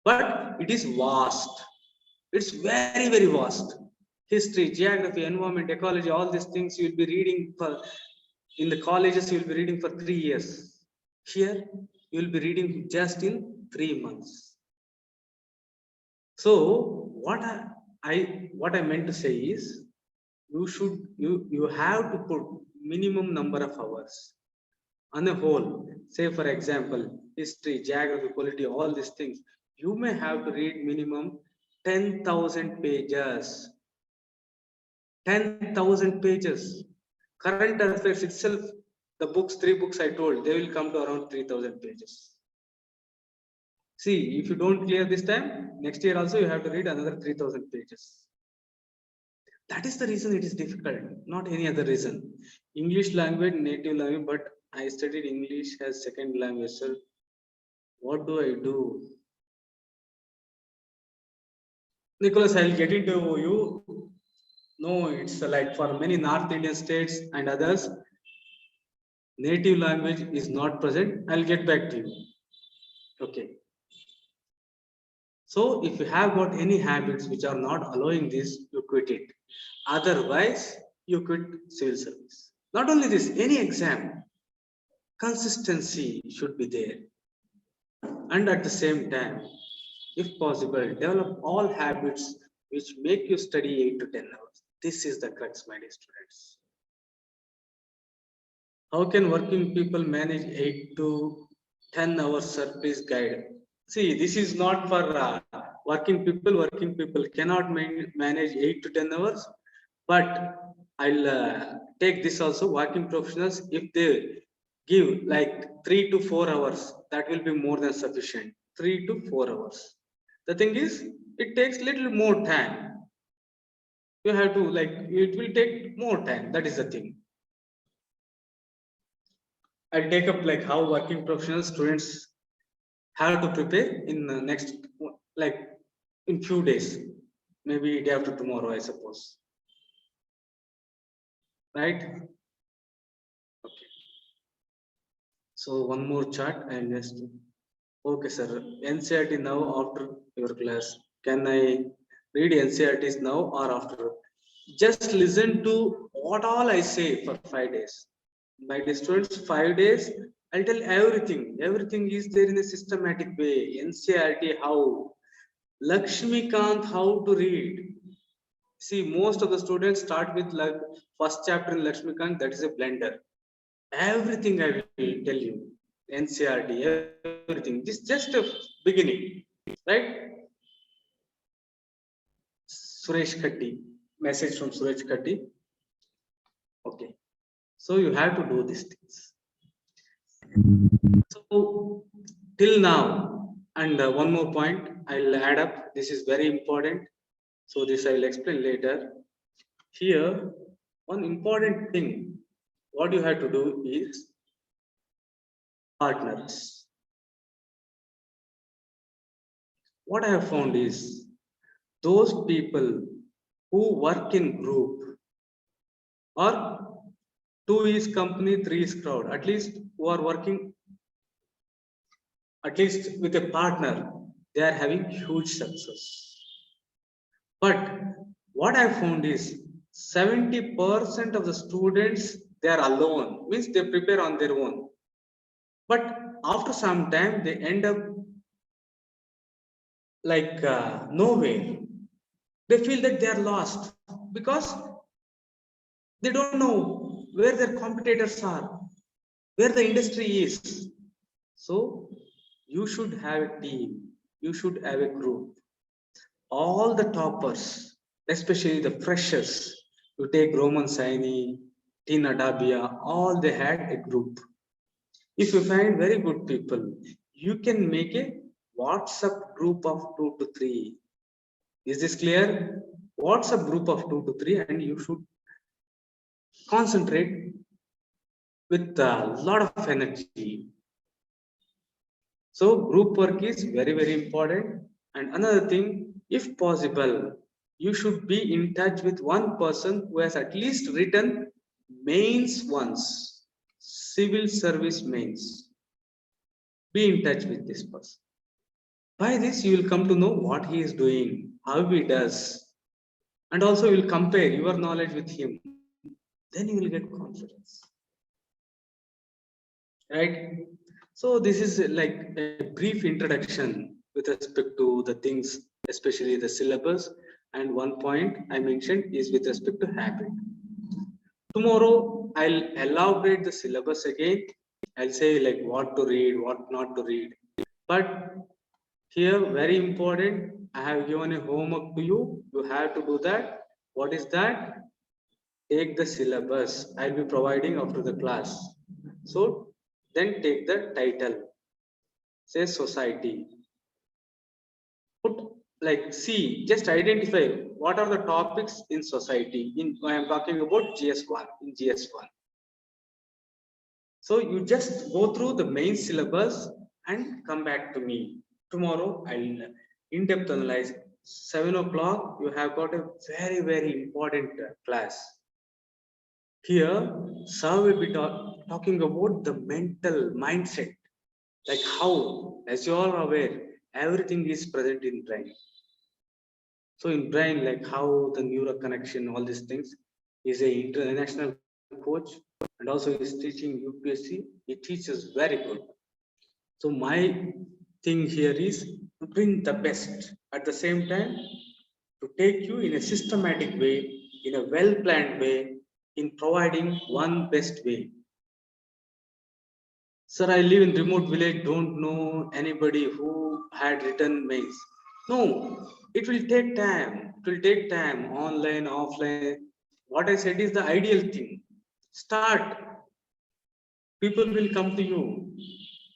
But it is vast. It's very, very vast. History, geography, environment, ecology, all these things you'll be reading for in the colleges, you'll be reading for 3 years. Here, you'll be reading just in 3 months. So what I meant to say is you have to put minimum number of hours on a whole. Say for example, history, geography, politics, all these things. You may have to read minimum 10,000 pages. 10,000 pages. Current affairs itself, the books, 3 books I told, they will come to around 3,000 pages. See, if you don't clear this time, next year also you have to read another 3,000 pages. That is the reason it is difficult, not any other reason. English language, native language, but I studied English as second language. So what do I do? Nicholas, I'll get into you. No, it's like for many North Indian states and others, native language is not present. I'll get back to you. Okay. So if you have got any habits which are not allowing this, you quit it. Otherwise, you quit civil service. Not only this, any exam, consistency should be there. And at the same time, if possible, develop all habits which make you study 8 to 10 hours. This is the crux, my dear students. How can working people manage 8 to 10 hours, sir? Please guide. See, this is not for working people. Working people cannot manage 8 to 10 hours. But I'll take this also. Working professionals, if they give like 3 to 4 hours, that will be more than sufficient. 3 to 4 hours. The thing is, it takes little more time. You have to like, it will take more time. That is the thing. I'll take up like how working professional students have to prepare in the next, like in few days, maybe day after tomorrow, I suppose. Right? Okay. So one more chart and just, okay, sir. NCERT now after your class. Can I read NCERTs now or after? Just listen to what all I say for 5 days. My dear students, 5 days, I'll tell everything. Everything is there in a systematic way. NCERT, how? Lakshmikant, how to read. See, most of the students start with like first chapter in Lakshmikant, that is a blender. Everything I will tell you. NCERT, everything. This is just a beginning, right? Suresh Katti, message from Suresh Katti. Okay. So you have to do these things. So till now, and one more point I'll add up. This is very important. So this I will explain later. Here, one important thing, what you have to do is partners. What I have found is those people who work in group, or 2 is company, 3 is crowd, at least who are working at least with a partner, they are having huge success. But what I found is 70% of the students, they are alone, means they prepare on their own. But after some time, they end up like nowhere. They feel that they are lost because they don't know where their competitors are, where the industry is. So you should have a team, you should have a group. All the toppers, especially the freshers, you take Roman Saini, Tina Dabia, all they had a group. If you find very good people, you can make a WhatsApp group of 2 to 3. Is this clear? WhatsApp group of 2 to 3, and you should concentrate with a lot of energy. So group work is very, very important. And another thing, if possible, you should be in touch with one person who has at least written mains once, civil service mains. Be in touch with this person. By this, you will come to know what he is doing, how he does, and also you will compare your knowledge with him. Then you will get confidence. Right? So this is like a brief introduction with respect to the things, especially the syllabus. And one point I mentioned is with respect to habit. Tomorrow I'll elaborate the syllabus again. I'll say like what to read, what not to read. But here, very important, I have given a homework to you. You have to do that. What is that? Take the syllabus. I'll be providing after the class. So then take the title. Say society. Put like see, just identify what are the topics in society. I am talking about GS1 in GS1. So you just go through the main syllabus and come back to me. Tomorrow I'll in-depth analyze. 7 o'clock, you have got a very, very important class. Here, sir will be talking about the mental mindset, like how, as you all are aware, everything is present in brain. So in brain, like how the neural connection, all these things, He's an international coach and also is teaching UPSC. He teaches very good. So my thing here is to bring the best at the same time, to take you in a systematic way, in a well-planned way, in providing one best way. Sir, I live in remote village, don't know anybody who had written mails. No, it will take time. It will take time, online, offline. What I said is the ideal thing. Start. People will come to you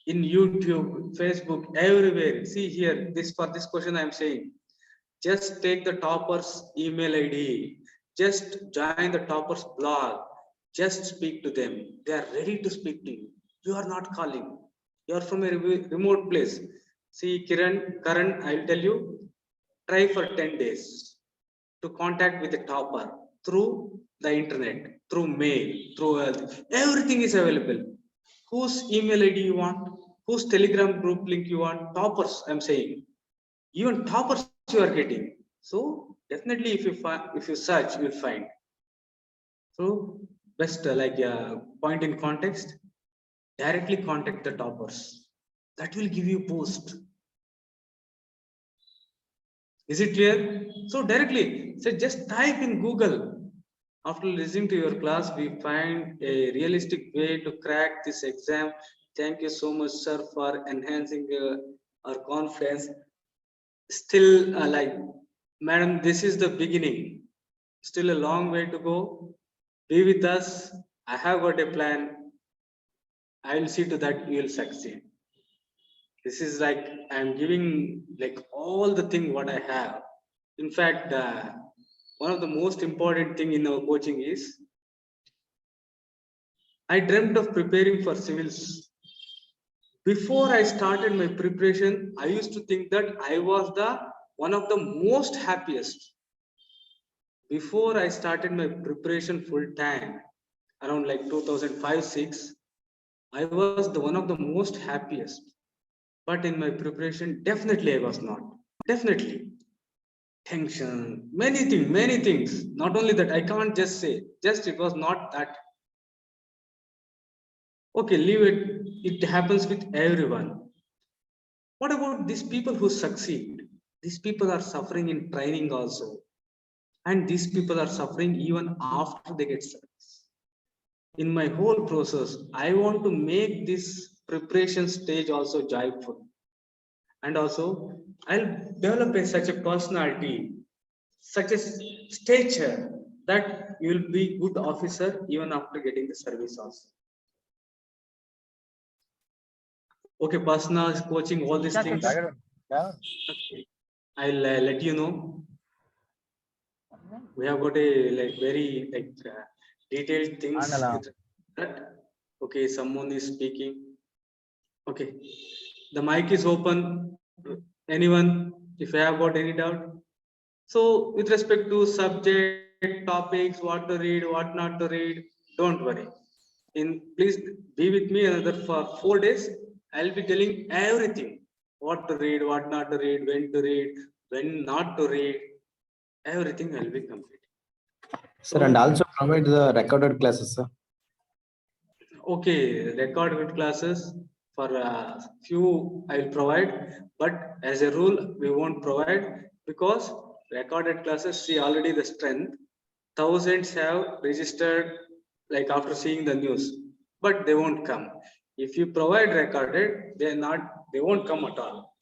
in YouTube, Facebook, everywhere. See here, this for this question I'm saying, just take the topper's email ID, just join the topper's blog, just speak to them. They are ready to speak to you. You are not calling, you are from a remote place. See, Karan, I'll tell you, try for 10 days to contact with the topper through the internet, through mail, through everything is available. Whose email ID you want, whose Telegram group link you want, toppers, I'm saying. Even toppers you are getting. So definitely if you search, you will find. So best point in context, directly contact the toppers. That will give you boost. Is it clear? So directly, so just type in Google. After listening to your class, we find a realistic way to crack this exam. Thank you so much, sir, for enhancing our confidence. Still, madam, this is the beginning. Still a long way to go. Be with us. I have got a plan. I will see to that you will succeed. This is like I'm giving like all the thing what I have. In fact, one of the most important thing in our coaching is I dreamt of preparing for civils. Before I started my preparation, I used to think that I was the one of the most happiest. Before I started my preparation full time, around like 2005-6, I was the one of the most happiest. But in my preparation, definitely I was not. Definitely. Tension, many things. Not only that, I can't just say, just it was not that. Okay, leave it. It happens with everyone. What about these people who succeed? These people are suffering in training also. And these people are suffering even after they get service. In my whole process, I want to make this preparation stage also joyful. And also, I'll develop such a personality, such a stature, that you will be good officer even after getting the service also. Okay, personal coaching, all these things. Okay. I'll let you know. We have got a very detailed things. That. Okay, someone is speaking. Okay, the mic is open. Anyone, if I have got any doubt. So with respect to subject, topics, what to read, what not to read, don't worry. Please be with me another for 4 days. I'll be telling everything. What to read, what not to read, when not to read. Everything I'll be complete. Sir, and also provide the recorded classes, sir. Okay, recorded classes for few I'll provide, but as a rule we won't provide, because recorded classes, see already the strength, thousands have registered like after seeing the news, but they won't come. If you provide recorded, they won't come at all.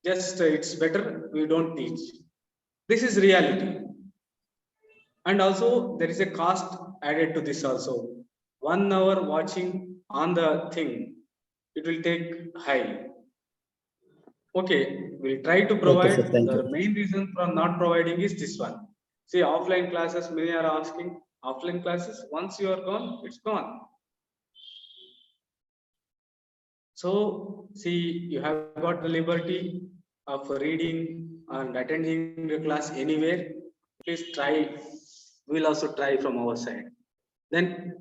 Just it's better we don't teach. This is reality. And also there is a cost added to this also. 1 hour watching on the thing, it will take high. Okay, we'll try to provide. Okay, sir, the main reason for not providing is this one. See, offline classes, many are asking. Offline classes, once you are gone, it's gone. So see, you have got the liberty of reading and attending the class anywhere. Please try. We'll also try from our side. Then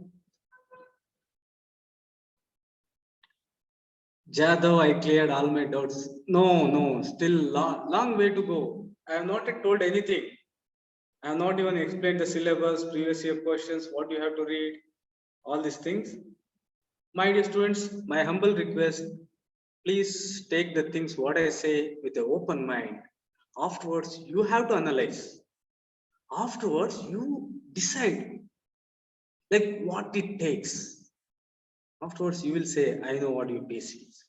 Jadhav, I cleared all my doubts. No, still long way to go. I have not yet told anything. I have not even explained the syllabus, previous year questions, what you have to read, all these things. My dear students, my humble request, please take the things what I say with an open mind. Afterwards, you have to analyze. Afterwards, you decide like what it takes. Afterwards, you will say, I know what your pace is.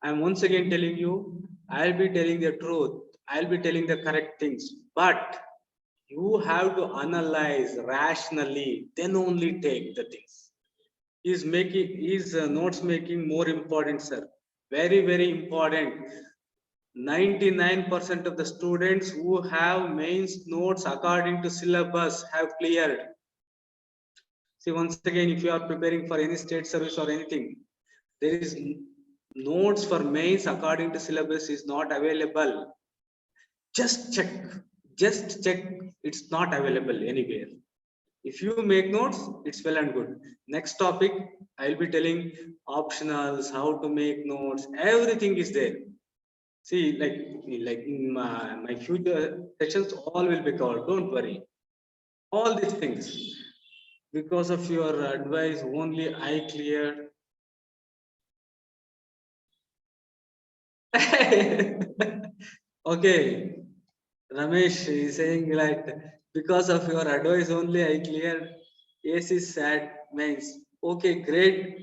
I'm once again telling you, I'll be telling the truth. I'll be telling the correct things. But you have to analyze rationally, then only take the things. Is notes making more important, sir. Very, very important. 99% of the students who have mains notes according to syllabus have cleared. See, once again, if you are preparing for any state service or anything, there is notes for mains according to syllabus is not available. Just check. Just check. It's not available anywhere. If you make notes, it's well and good. Next topic, I'll be telling optionals, how to make notes. Everything is there. See, like in my future sessions, all will be covered. Don't worry. All these things. Because of your advice, only I cleared. Okay. Ramesh is saying like, because of your advice only I cleared. AC sad means. Okay, great.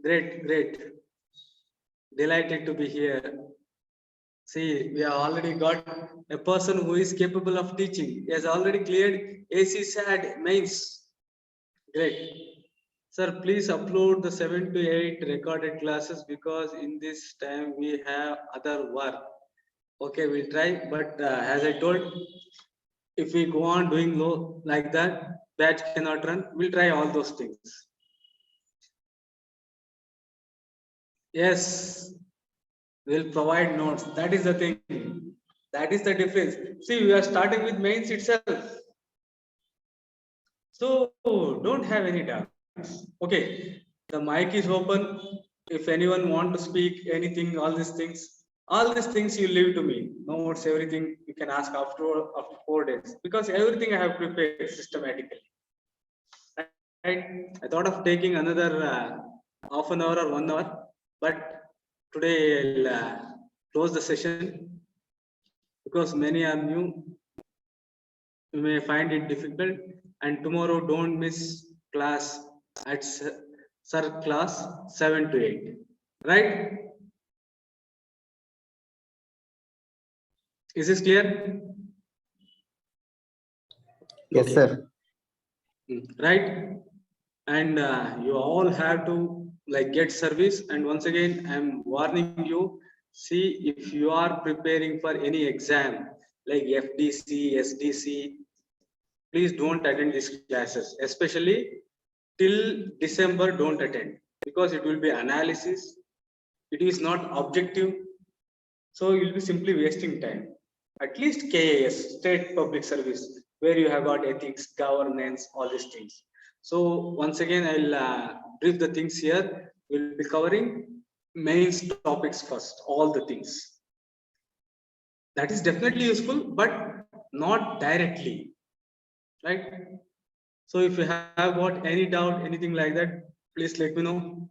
Great. Delighted to be here. See, we have already got a person who is capable of teaching. He has already cleared AC SAD mains. Great. Sir, please upload the 7 to 8 recorded classes because in this time we have other work. Okay, we'll try. But as I told, if we go on doing low like that, batch cannot run. We'll try all those things. Yes, we'll provide notes. That is the thing. That is the difference. See, we are starting with mains itself. So don't have any doubts. Okay, the mic is open. If anyone want to speak anything, all these things you leave to me. Notes, everything you can ask after 4 days because everything I have prepared systematically. Right? I thought of taking another half an hour or 1 hour, but today I'll close the session because many are new. You may find it difficult, and tomorrow don't miss class at sir class 7 to 8. Right? Is this clear? Yes, Okay. sir. Right? And you all have to like get service. And once again, I'm warning you. See, if you are preparing for any exam like FDC, SDC, please don't attend these classes, especially till December. Don't attend because it will be analysis. It is not objective, so you'll be simply wasting time. At least KAS, State Public Service, where you have got ethics, governance, all these things. So once again, I'll brief the things here. We'll be covering main topics first, all the things. That is definitely useful, but not directly, right? So if you have got any doubt, anything like that, please let me know.